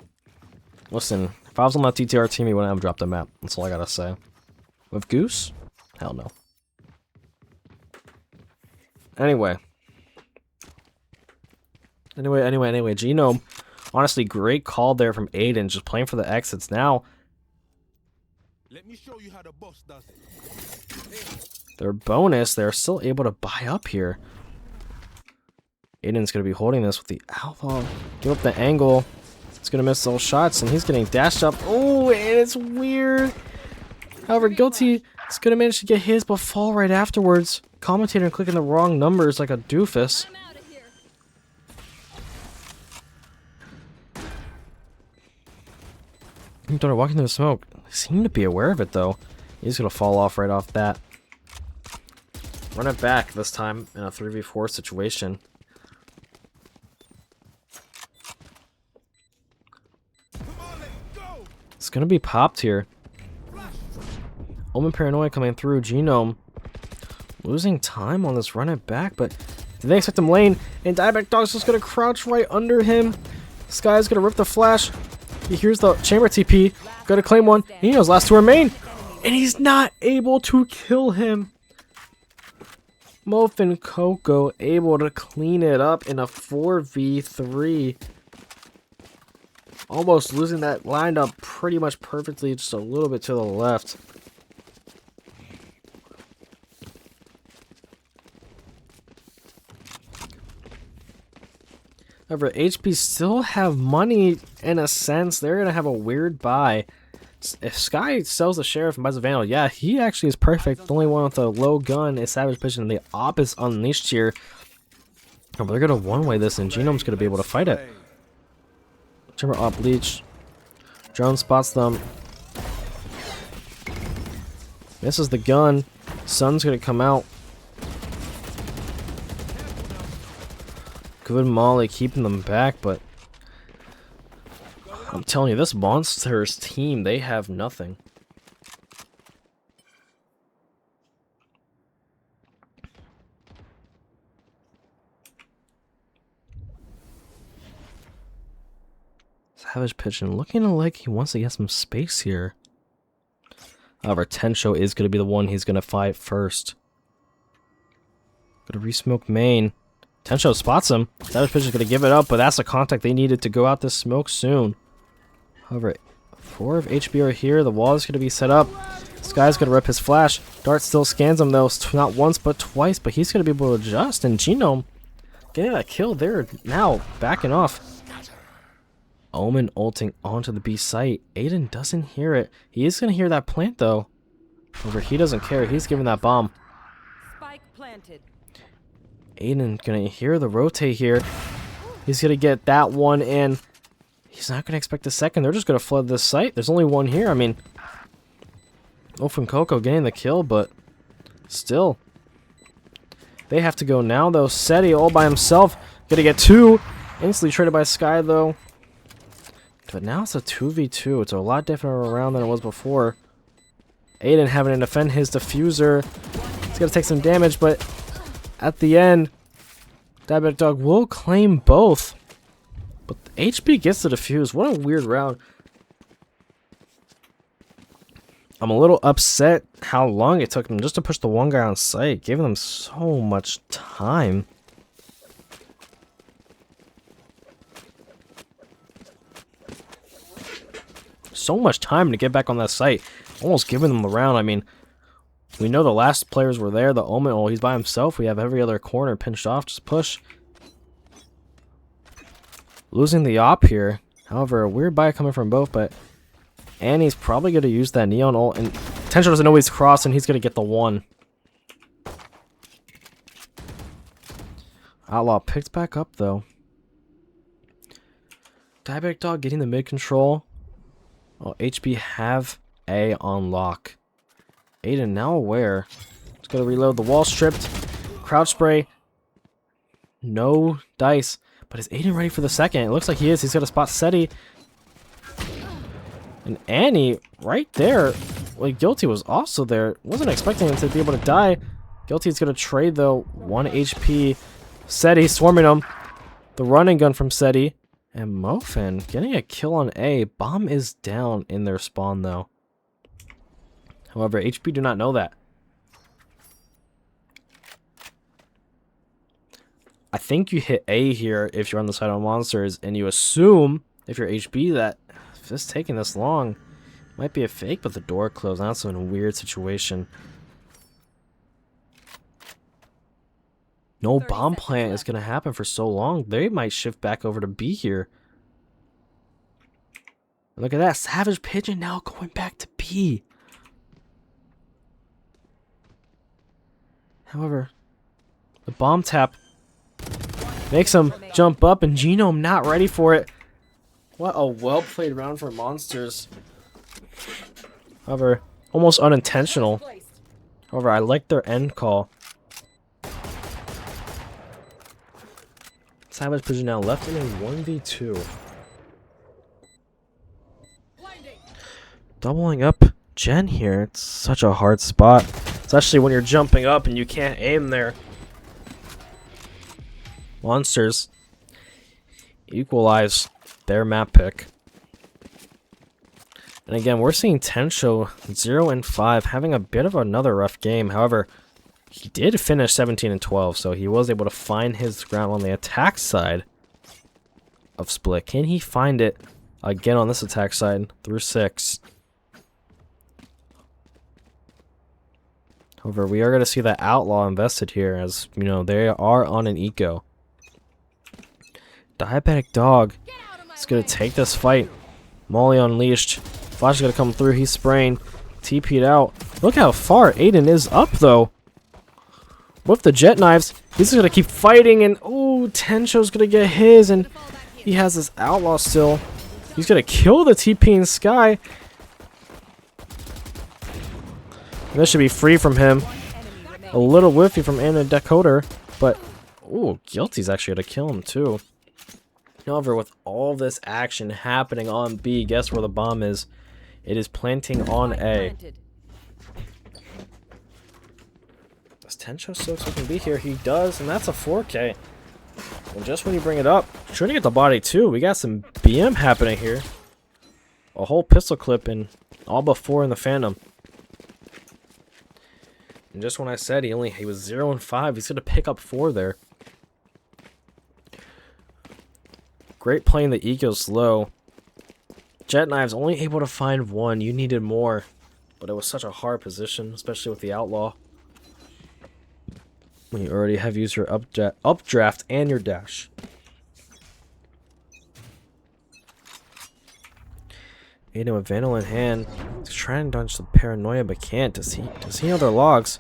Listen, if I was on that TTR team, he wouldn't have dropped the map. That's all I gotta say. With Goose? Hell no. Anyway. Genome. Honestly, great call there from Aiden. Just playing for the exits now. Let me show you how the boss does it. Their bonus, they're still able to buy up here. Aiden's going to be holding this with the alpha. Give up the angle. It's going to miss all shots, and he's getting dashed up. Oh, and it's weird. However, Guilty is going to manage to get his, but fall right afterwards. Commentator clicking the wrong numbers like a doofus. I'm out of here. He started walking through the smoke. They seem to be aware of it, though. He's going to fall off right off that. Run it back this time in a 3v4 situation. It's going to be popped here. Omen Paranoia coming through. Genome losing time on this run it back, but did they expect him lane? And Diabetic Dog's just going to crouch right under him. Sky's going to rip the flash. He hears the chamber TP. Got to claim one. He knows last two are main. And he's not able to kill him. Mof and Coco able to clean it up in a 4v3. Almost losing that lined up pretty much perfectly, just a little bit to the left. However, HP still have money in a sense. They're going to have a weird buy. If Sky sells the Sheriff and buys a Vandal, yeah, he actually is perfect. The only one with a low gun is Savage Pigeon, and the op is unleashed here. Oh, but they're going to one-way this, and Genome's going to be able to fight it. Chamber op leech. Drone spots them. Misses the gun. Sun's going to come out. Good Molly keeping them back, but I'm telling you, this Monsters team, they have nothing. Savage Pigeon looking like he wants to get some space here. However, Tensho is going to be the one he's going to fight first. Gonna re-smoke main. Tensho spots him. Savage Pigeon's going to give it up, but that's the contact they needed to go out this smoke soon. However, 4 of HP are here. The wall is going to be set up. Sky's going to rip his flash. Dart still scans him, though. Not once, but twice. But he's going to be able to adjust. And Genome getting that kill there now. Backing off. Omen ulting onto the B site. Aiden doesn't hear it. He is going to hear that plant, though. However, he doesn't care. He's giving that bomb. Spike planted. Aiden going to hear the rotate here. He's going to get that one in. He's not going to expect a second. They're just going to flood this site. There's only one here. I mean, Wolf and Coco getting the kill, but still. They have to go now, though. Seti all by himself. Going to get 2. Instantly traded by Sky though. But now it's a 2v2. It's a lot different around than it was before. Aiden having to defend his diffuser. He's gonna take some damage, but at the end, Diabetic Dog will claim both. But HB gets the defuse. What a weird round. I'm a little upset how long it took them just to push the one guy on site, giving them so much time. So much time to get back on that site. Almost giving them the round. I mean, we know the last players were there. The Omen, well, he's by himself. We have every other corner pinched off. Just push. Losing the op here. However, a weird buy coming from both, but Annie's probably going to use that Neon ult. And Tencho doesn't know he's crossing. He's going to get the one. Outlaw picked back up, though. Diabetic Dog getting the mid control. Oh, HB have A on lock. Aiden now aware. He's going to reload. The wall stripped. Crouch spray. No dice. But is Aiden ready for the second? It looks like he is. He's got to spot SETI. And Annie, right there. Like, Guilty was also there. Wasn't expecting him to be able to die. Guilty's going to trade, though. 1 HP. SETI swarming him. The running gun from SETI. And Mofin getting a kill on A. Bomb is down in their spawn, though. However, HP do not know that. I think you hit A here if you're on the side of monsters, and you assume, if you're HB, that if this taking this long, it might be a fake, but the door closed. That's in a weird situation. No bomb plant is going to happen for so long. They might shift back over to B here. Look at that. Savage Pigeon now going back to B. However, the bomb tap makes him jump up, and Genome not ready for it. What a well-played round for Monsters. However, almost unintentional. However, I like their end call. Savage Pigeon now left in a 1v2. Doubling up Jen here. It's such a hard spot. Especially when you're jumping up and you can't aim there. Monsters equalize their map pick. And again, we're seeing Tencho 0 and 5 having a bit of another rough game. However, he did finish 17 and 12, so he was able to find his ground on the attack side of Split. Can he find it again on this attack side through 6? However, we are going to see that Outlaw invested here, as you know, they are on an eco. Diabetic Dog is going to take this fight. Molly unleashed. Flash is going to come through. He's spraying. TP'd out. Look how far Aiden is up, though. With the jet knives, he's going to keep fighting, and oh, Tencho's going to get his, and he has this Outlaw still. He's going to kill the TP in Sky. This should be free from him. A little whiffy from Anna Decoder, but oh, Guilty's actually going to kill him too. However, with all this action happening on B, guess where the bomb is? It is planting on A. Does Tencho still can be here? He does, and that's a 4K. And just when you bring it up, trying to get the body too. We got some BM happening here. A whole pistol clip and all but 4 in the Phantom. And just when I said he was 0 and 5, he's gonna pick up 4 there. Great playing the eco slow. Jet Knives only able to find 1. You needed more, but it was such a hard position, especially with the Outlaw. When you already have used your updraft and your dash. Aiden with Vandal in hand. He's trying to dodge the paranoia, but can't. Does he know their logs?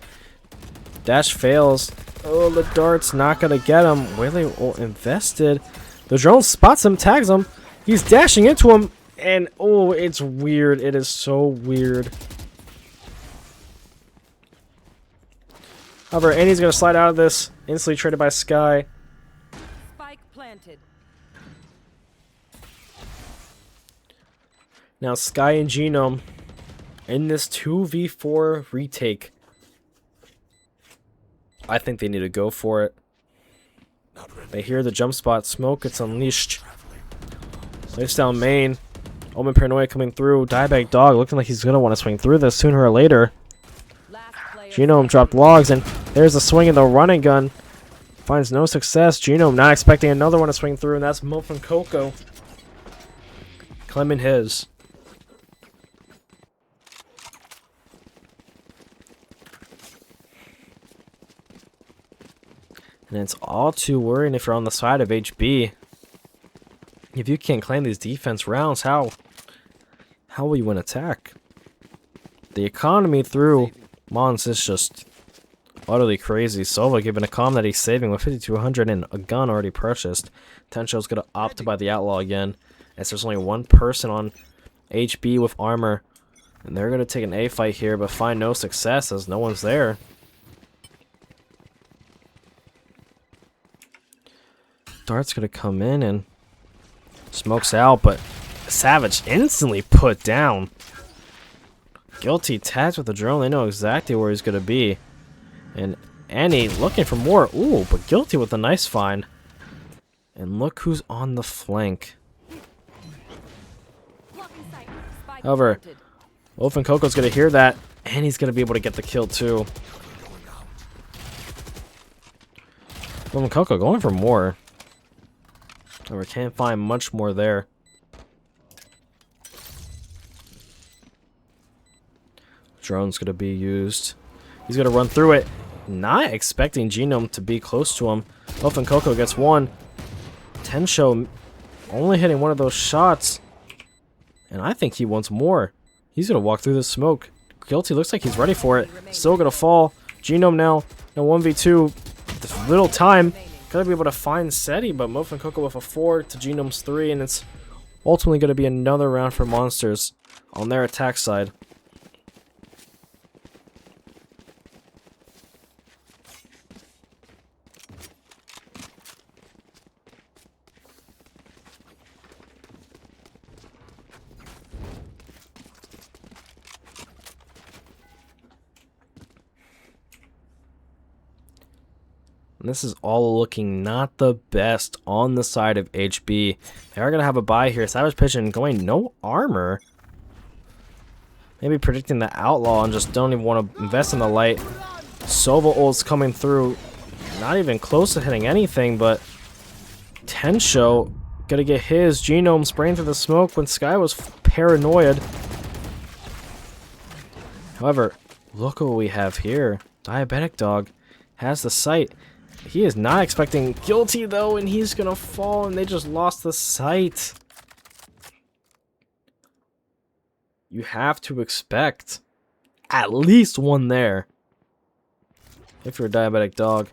Dash fails. Oh, the dart's not gonna get him. Waylay all invested. The drone spots him, tags him. He's dashing into him, and oh, it's weird. It is so weird. However, Annie's gonna slide out of this. Instantly traded by Sky. Spike planted. Now Sky and Genome in this 2v4 retake. I think they need to go for it. They hear the jump spot. Smoke gets unleashed. Lays down main. Omen Paranoia coming through. Diabetic Dog looking like he's going to want to swing through this sooner or later. Genome dropped logs, and there's a swing in the running gun. Finds no success. Genome not expecting another one to swing through, and that's Mo from Coco. Claiming his. And it's all too worrying if you're on the side of HB. If you can't claim these defense rounds, how will you win attack? The economy through MONZ is just utterly crazy. Sova given a comm that he's saving with 5200 and a gun already purchased. Tenshow's gonna opt to buy the Outlaw again, as there's only one person on HB with armor. And they're gonna take an A fight here, but find no success as no one's there. Dart's gonna come in and smokes out, but Savage instantly put down. Guilty tagged with the drone. They know exactly where he's gonna be. And Annie looking for more. Ooh, but Guilty with a nice find. And look who's on the flank. However, Wolf and Coco's gonna hear that, and he's gonna be able to get the kill too. Wolf and Coco going for more. However, can't find much more there. Drone's gonna be used. He's gonna run through it. Not expecting Genome to be close to him. Wolf and Coco gets one. Tensho only hitting one of those shots. And I think he wants more. He's gonna walk through the smoke. Guilty looks like he's ready for it. Still gonna fall. Genome now. Now 1v2. With little time. Gotta be able to find SETI, but Mof and Coco with a 4 to Genome's 3, and it's ultimately gonna be another round for Monsters on their attack side. And this is all looking not the best on the side of HB. They are going to have a buy here. Savage Pigeon going no armor. Maybe predicting the Outlaw and just don't even want to invest in the light. Sova ult's coming through. Not even close to hitting anything, but Tensho going to get his. Genome spraying through the smoke when Sky was paranoid. However, look what we have here. Diabetic Dog has the sight. He is not expecting Guilty though, and he's gonna fall, and they just lost the sight. You have to expect at least one there. If you're a Diabetic Dog.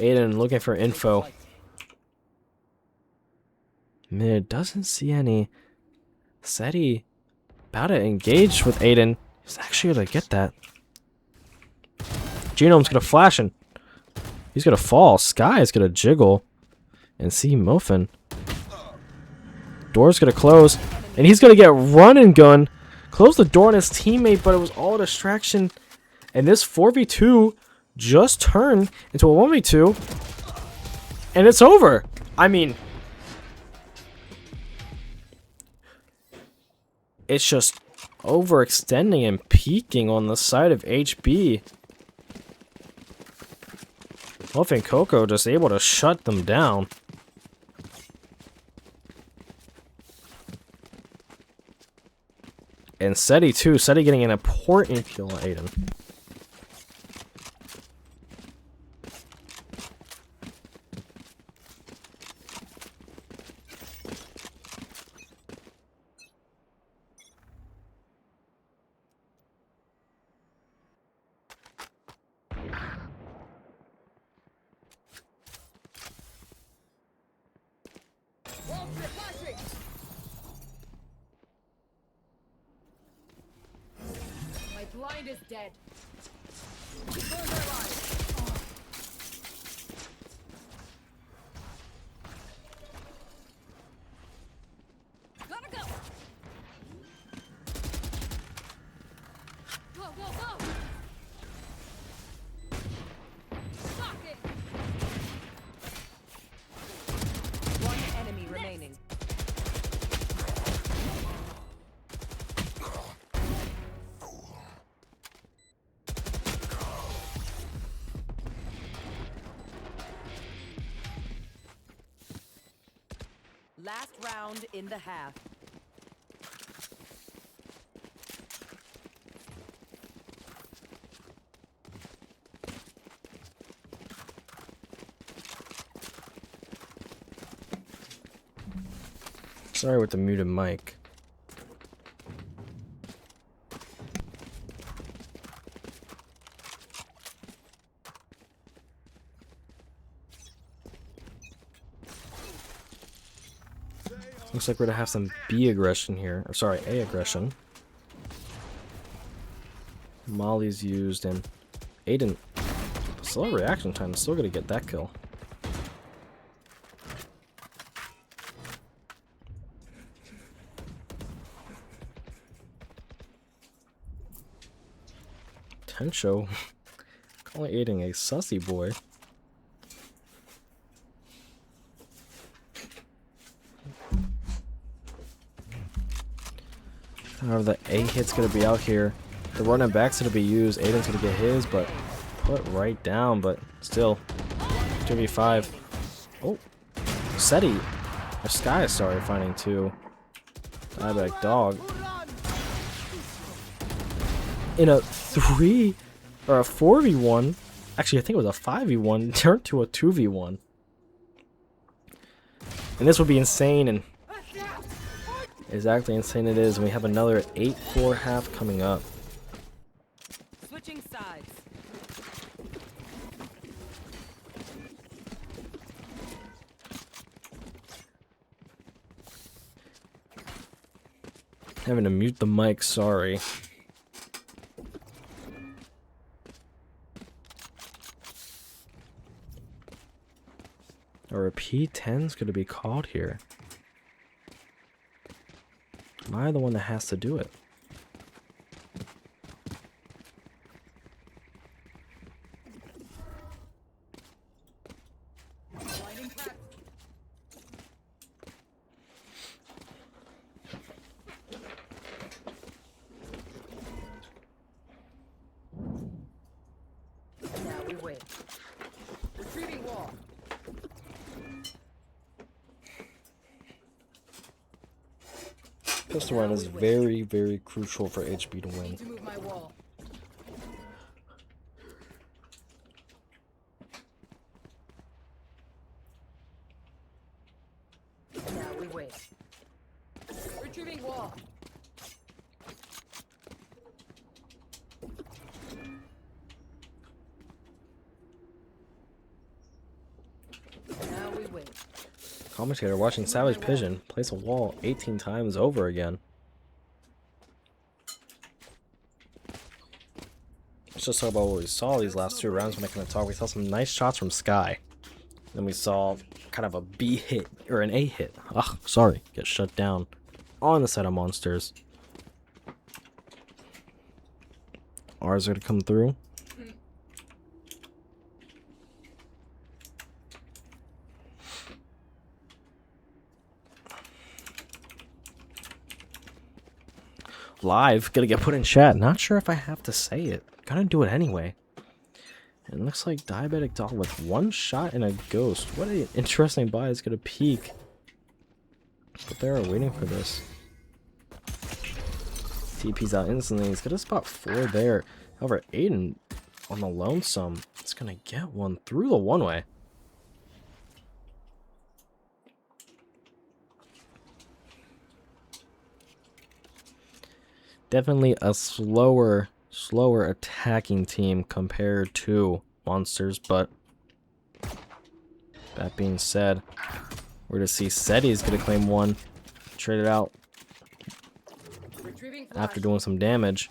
Aiden looking for info. Mid doesn't see any. SETI about to engage with Aiden. He's actually gonna get that. Genome's gonna flash and he's gonna fall. Sky is gonna jiggle and see Mofin. Door's gonna close, and he's gonna get run and gun. Close the door on his teammate, but it was all a distraction. And this 4v2 just turned into a 1v2, and it's over. I mean, it's just overextending and peaking on the side of HB. Wolf and Coco just able to shut them down. And SETI too. SETI getting an important kill on Aiden. My blind is dead. Gotta go. Go, go, go! Lock it! One enemy remaining. Last round in the half. Sorry with the muted mic. Looks like we're gonna have some B aggression here. Or sorry, A aggression. Molly's used and Aiden. Slow reaction time, still gonna get that kill. Tencho calling Aiden a sussy boy. However, the A hit's gonna be out here. The running back's gonna be used. Aiden's gonna get his, but put right down. But still, 2v5. Oh, SETI. Or Sky, sorry, finding two. Diabetic dog. In a 3 or a 4v1. Actually, I think it was a 5v1 turned to a 2v1. And this would be insane, and exactly insane it is. And we have another 8-4 half coming up. Switching sides. Having to mute the mic, sorry. Or a P10's gonna be called here. Am I the one that has to do it? Blinding crack. Now we wait. Retrieving wall. Pistol run is very, very crucial for HB to win. Need to move my wall. Now we wait. Retrieving wall. Now we wait. Commentator watching Savage Pigeon place a wall 18 times over again. Let's just talk about what we saw these last two rounds when I kind of talk. We saw some nice shots from Sky. Then we saw kind of a B hit, or an A hit. Ugh, sorry, get shut down on the side of Monsters. R's are gonna come through. Live, gonna get put in chat. Not sure if I have to say it. Gonna do it anyway. And it looks like Diabetic Dog with one shot and a ghost. What an interesting buy. It's gonna peek. But they're waiting for this. TP's out instantly. He's gonna spot 4 there. However, Aiden on the lonesome. It's gonna get one through the one-way. Definitely a slower attacking team compared to Monsters, but that being said, we're gonna see SETI's gonna claim one, trade it out Retrieving flash. after doing some damage.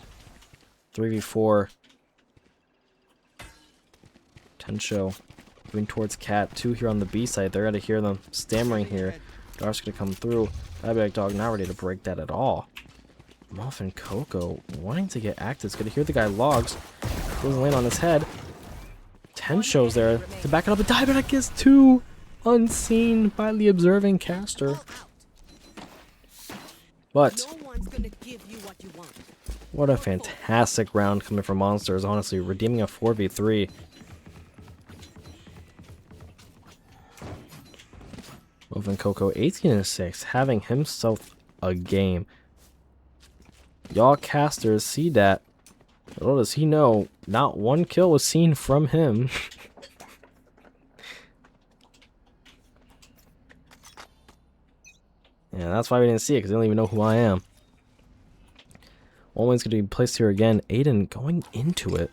3v4. Tencho moving towards Cat. 2 here on the B side. They're gonna hear them stammering here. Dark's gonna come through. Diabetic Dog not ready to break that at all. Muffin Coco wanting to get active. It's gonna hear the guy logs. Doesn't land on his head. 10 shows there to back it up. A diabetic gets 2 unseen by the observing caster. But what a fantastic round coming from Monsters, honestly, redeeming a 4v3. Muffin Coco 18-6, having himself a game. Y'all casters see that. Little does he know, not one kill was seen from him. Yeah, that's why we didn't see it, because they don't even know who I am. Olin's going to be placed here again. Aiden going into it.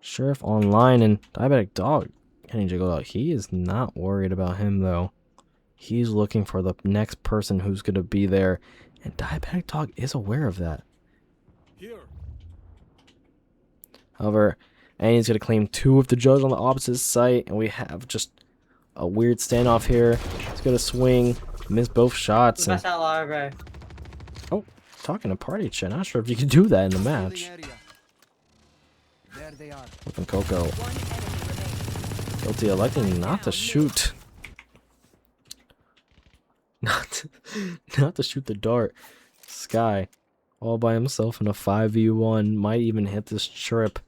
Sheriff online, and Diabetic Dog getting jiggled out. He is not worried about him, though. He's looking for the next person who's going to be there. And Diabetic Dog is aware of that. Here. However, Annie's going to claim 2 of the judge on the opposite site. And we have just a weird standoff here. He's going to swing. Miss both shots. And... Oh, talking to party chat. Not sure if you can do that in the match. There they are. Looking Coco. Guilty electing not to shoot. Not to shoot the dart. Sky all by himself in a 5v1. Might even hit this trip.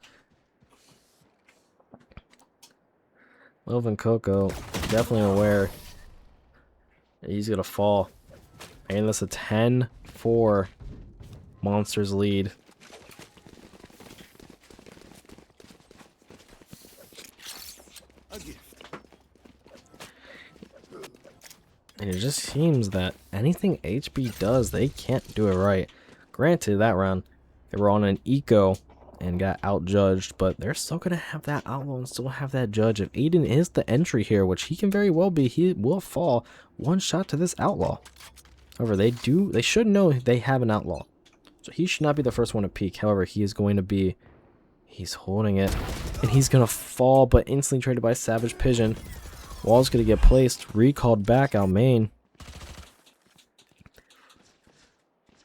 Melvin Coco definitely aware that he's gonna fall. And that's a 10-4 Monsters lead. And it just seems that anything HB does, they can't do it right. Granted, that round, they were on an eco and got outjudged, but they're still going to have that outlaw and still have that judge. If Aiden is the entry here, which he can very well be, he will fall 1 shot to this outlaw. However, they should know they have an outlaw. So he should not be the first one to peek. However, he is going to be, he's holding it, and he's going to fall, but instantly traded by Savage Pigeon. Wall's going to get placed, recalled back out main.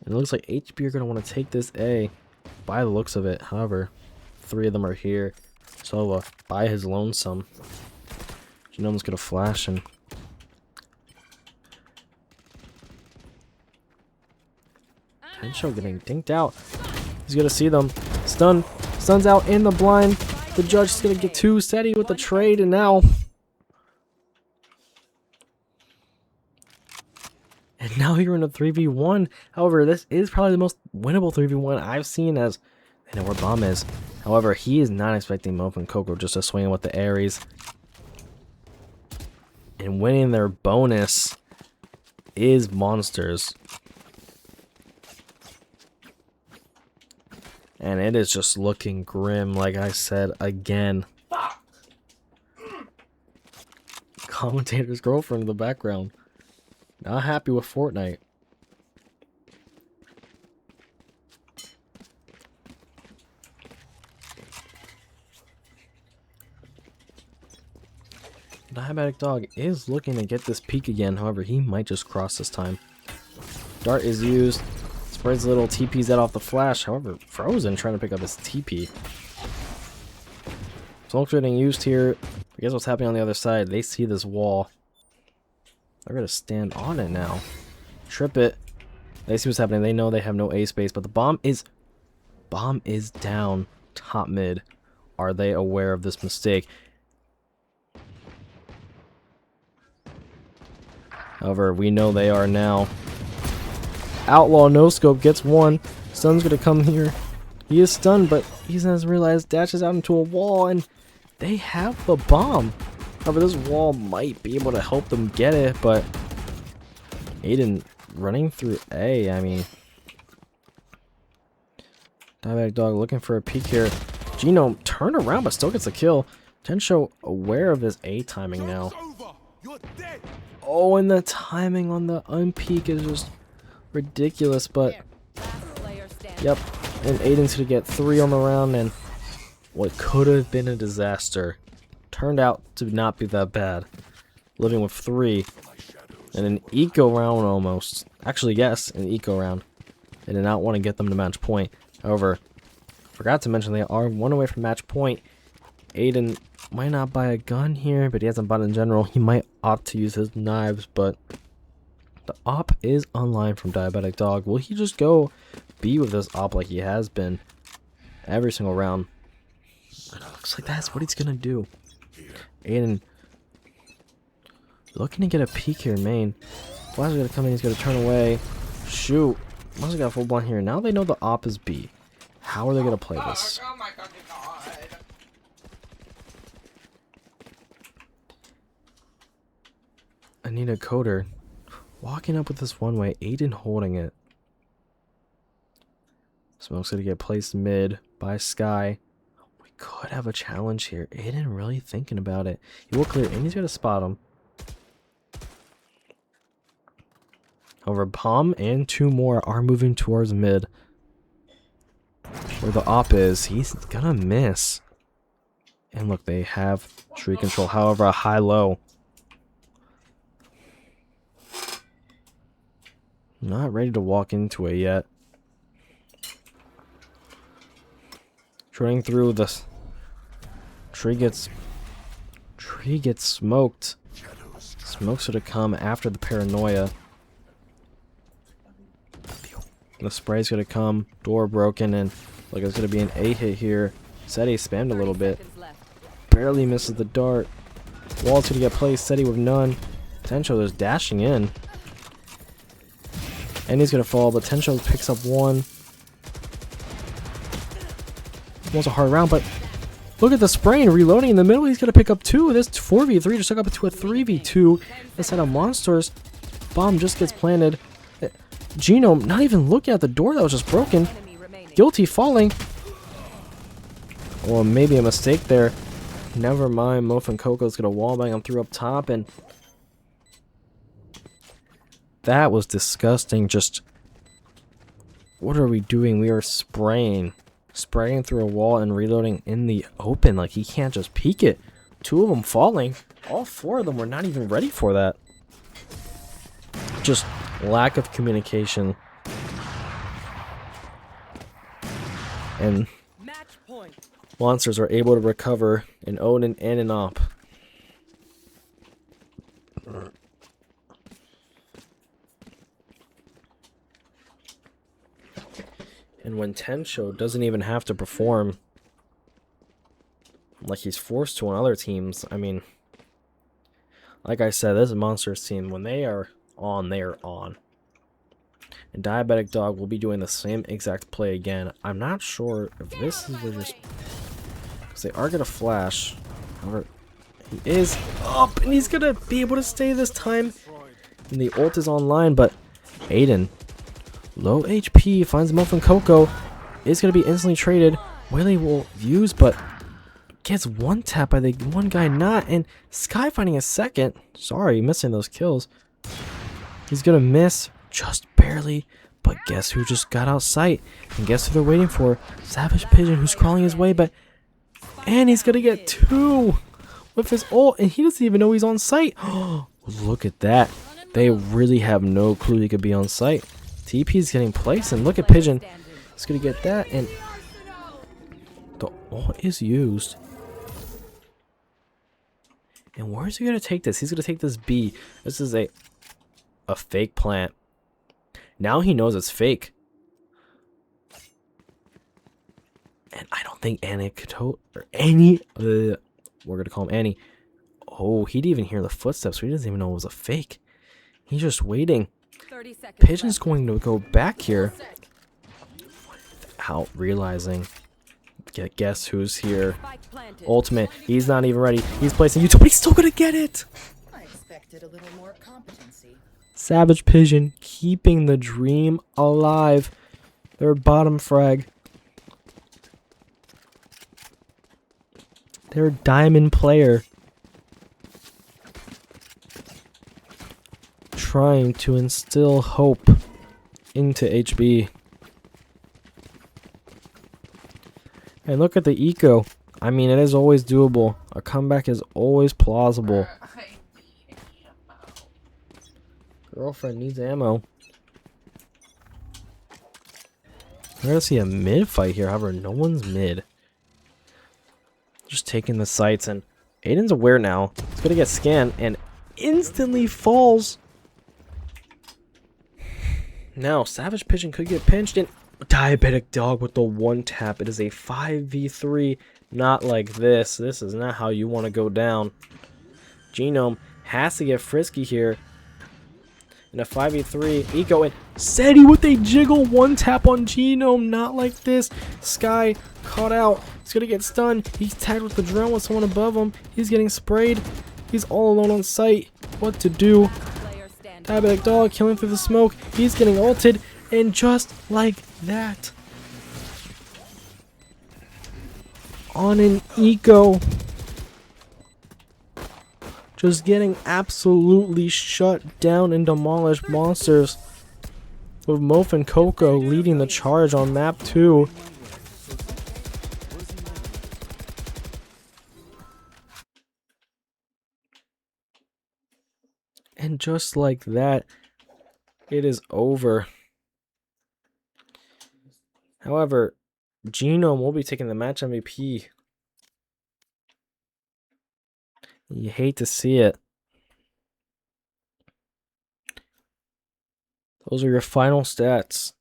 And it looks like HB are going to want to take this A by the looks of it. However, 3 of them are here. So by his lonesome. Genome's going to flash and... Henshaw getting dinked out. He's going to see them. Stun. Stun's out in the blind. The judge is going to get 2. Steady with the trade, and now... And now you're in a 3v1. However, this is probably the most winnable 3v1 I've seen, as I know where Bomb is. However, he is not expecting Muffin Coco just to swing with the Aries. And winning their bonus is Monsters. And it is just looking grim, like I said again. Commentator's girlfriend in the background. Not happy with Fortnite. Diabetic Dog is looking to get this peak again. However, he might just cross this time. Dart is used. Spreads little TPs out off the flash. However, Frozen trying to pick up his TP. Smoke getting used here. I guess what's happening on the other side. They see this wall. They're going to stand on it now. Trip it. They see what's happening. They know they have no A space, but the bomb is down top mid. Are they aware of this mistake? However, we know they are now. Outlaw no scope gets 1. Stun's going to come here. He is stunned, but he doesn't realize, dashes out into a wall, and they have the bomb. However, this wall might be able to help them get it, but Aiden running through A, I mean... Diabetic Dog looking for a peek here. Genome turned around, but still gets a kill. Tensho aware of his A timing now. Oh, and the timing on the unpeak is just ridiculous, but... Yep, and Aiden's gonna get 3 on the round, and what could have been a disaster turned out to not be that bad. Living with 3. in an eco round almost. Actually, yes, an eco round. They did not want to get them to match point. However, forgot to mention they are 1 away from match point. Aiden might not buy a gun here, but he hasn't bought in general. He might opt to use his knives, but the op is online from Diabetic Dog. Will he just go B with this op like he has been every single round? Looks like that's what he's gonna do. Aiden looking to get a peek here in main. Flash is gonna come in, he's gonna turn away. Shoot. Must have got a full blind here. Now they know the op is B. How are they gonna play this? I need a coder. Walking up with this one way, Aiden holding it. Smoke's gonna get placed mid by Sky. We could have a challenge here. Aiden really thinking about it. He will clear and he's gonna spot him. However, Palm and 2 more are moving towards mid. Where the op is, he's gonna miss. And look, they have tree control. However, a high-low. Not ready to walk into it yet. Running through this. Tree gets smoked. Smoke's gonna come after the paranoia. The spray's gonna come. Door broken, and look, it's gonna be an A hit here. Seti spammed a little bit. Barely misses the dart. Wall's gonna get placed. Seti with none. Tencho is dashing in. And he's gonna fall, but Tencho picks up 1. Was a hard round, but look at the spray and reloading in the middle. He's gonna pick up 2. This 4v3 just took up to a 3v2. Instead of monsters, bomb just gets planted. Genome not even looking at the door that was just broken. Guilty falling. Or maybe a mistake there. Never mind. Mof and Coco's gonna wallbang him through up top, and that was disgusting. Just what are we doing? We are spraying through a wall and reloading in the open. Like, he can't just peek it. 2 of them falling. All 4 of them were not even ready for that. Just lack of communication. And Match point. monsters are able to recover an Odin and an op. And when Tencho doesn't even have to perform like he's forced to on other teams, I mean, like I said, this is Monsters team. When they are on, they are on. And Diabetic Dog will be doing the same exact play again. I'm not sure if this is where just... because they are going to flash. However, he is up, and he's going to be able to stay this time. And the ult is online, but Aiden... low HP, finds Muffin Coco, is going to be instantly traded. Willie will use, but gets 1 tap by the one guy not, and Sky finding a second. Sorry, missing those kills. He's going to miss just barely, but guess who just got out sight? And guess who they're waiting for? Savage Pigeon, who's crawling his way, but... and he's going to get 2 with his ult, and he doesn't even know he's on site. Oh, look at that. They really have no clue he could be on site. TP is getting placed, and look at Pigeon. He's gonna get that, and the ult is used. And where is he gonna take this? He's gonna take this B. This is a fake plant. Now he knows it's fake. And I don't think Annie could or Annie. We're gonna call him Annie. Oh, he didn't even hear the footsteps, so he doesn't even know it was a fake. He's just waiting. 30 seconds Pigeon's left. going to go back here without realizing. Guess who's here? Spike planted. Ultimate. He's not even ready. He's placing YouTube, but he's still gonna get it. I expected a little more competency. Savage Pigeon keeping the dream alive. Their bottom frag. Their diamond player. Trying to instill hope into HB. And look at the eco. I mean, it is always doable. A comeback is always plausible. girlfriend needs ammo. We're gonna see a mid fight here, however, no one's mid. Just taking the sights, and Aiden's aware now. He's gonna get scanned and instantly falls. Now, Savage Pigeon could get pinched, and Diabetic Dog with the one tap. It is a 5v3, not like this. This is not how you want to go down. Genome has to get frisky here. In a 5v3, Eco and Seti with a jiggle one tap on Genome, not like this. Sky caught out. He's gonna get stunned. He's tagged with the drone with someone above him. He's getting sprayed. He's all alone on site. What to do? Player standing. Diabetic Dog killing through the smoke. He's getting ulted, and just like that, on an Eco, just getting absolutely shut down and demolished monsters, with Mof and Coco leading the charge on map 2. And just like that, it is over. However, Genome will be taking the match MVP. You hate to see it. Those are your final stats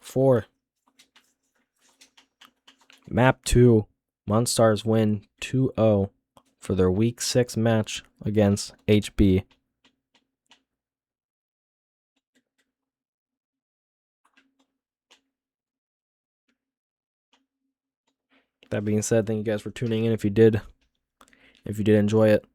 for Map 2. Monstars win 2-0 for their Week 6 match against HB. That being said, thank you guys for tuning in if you did enjoy it.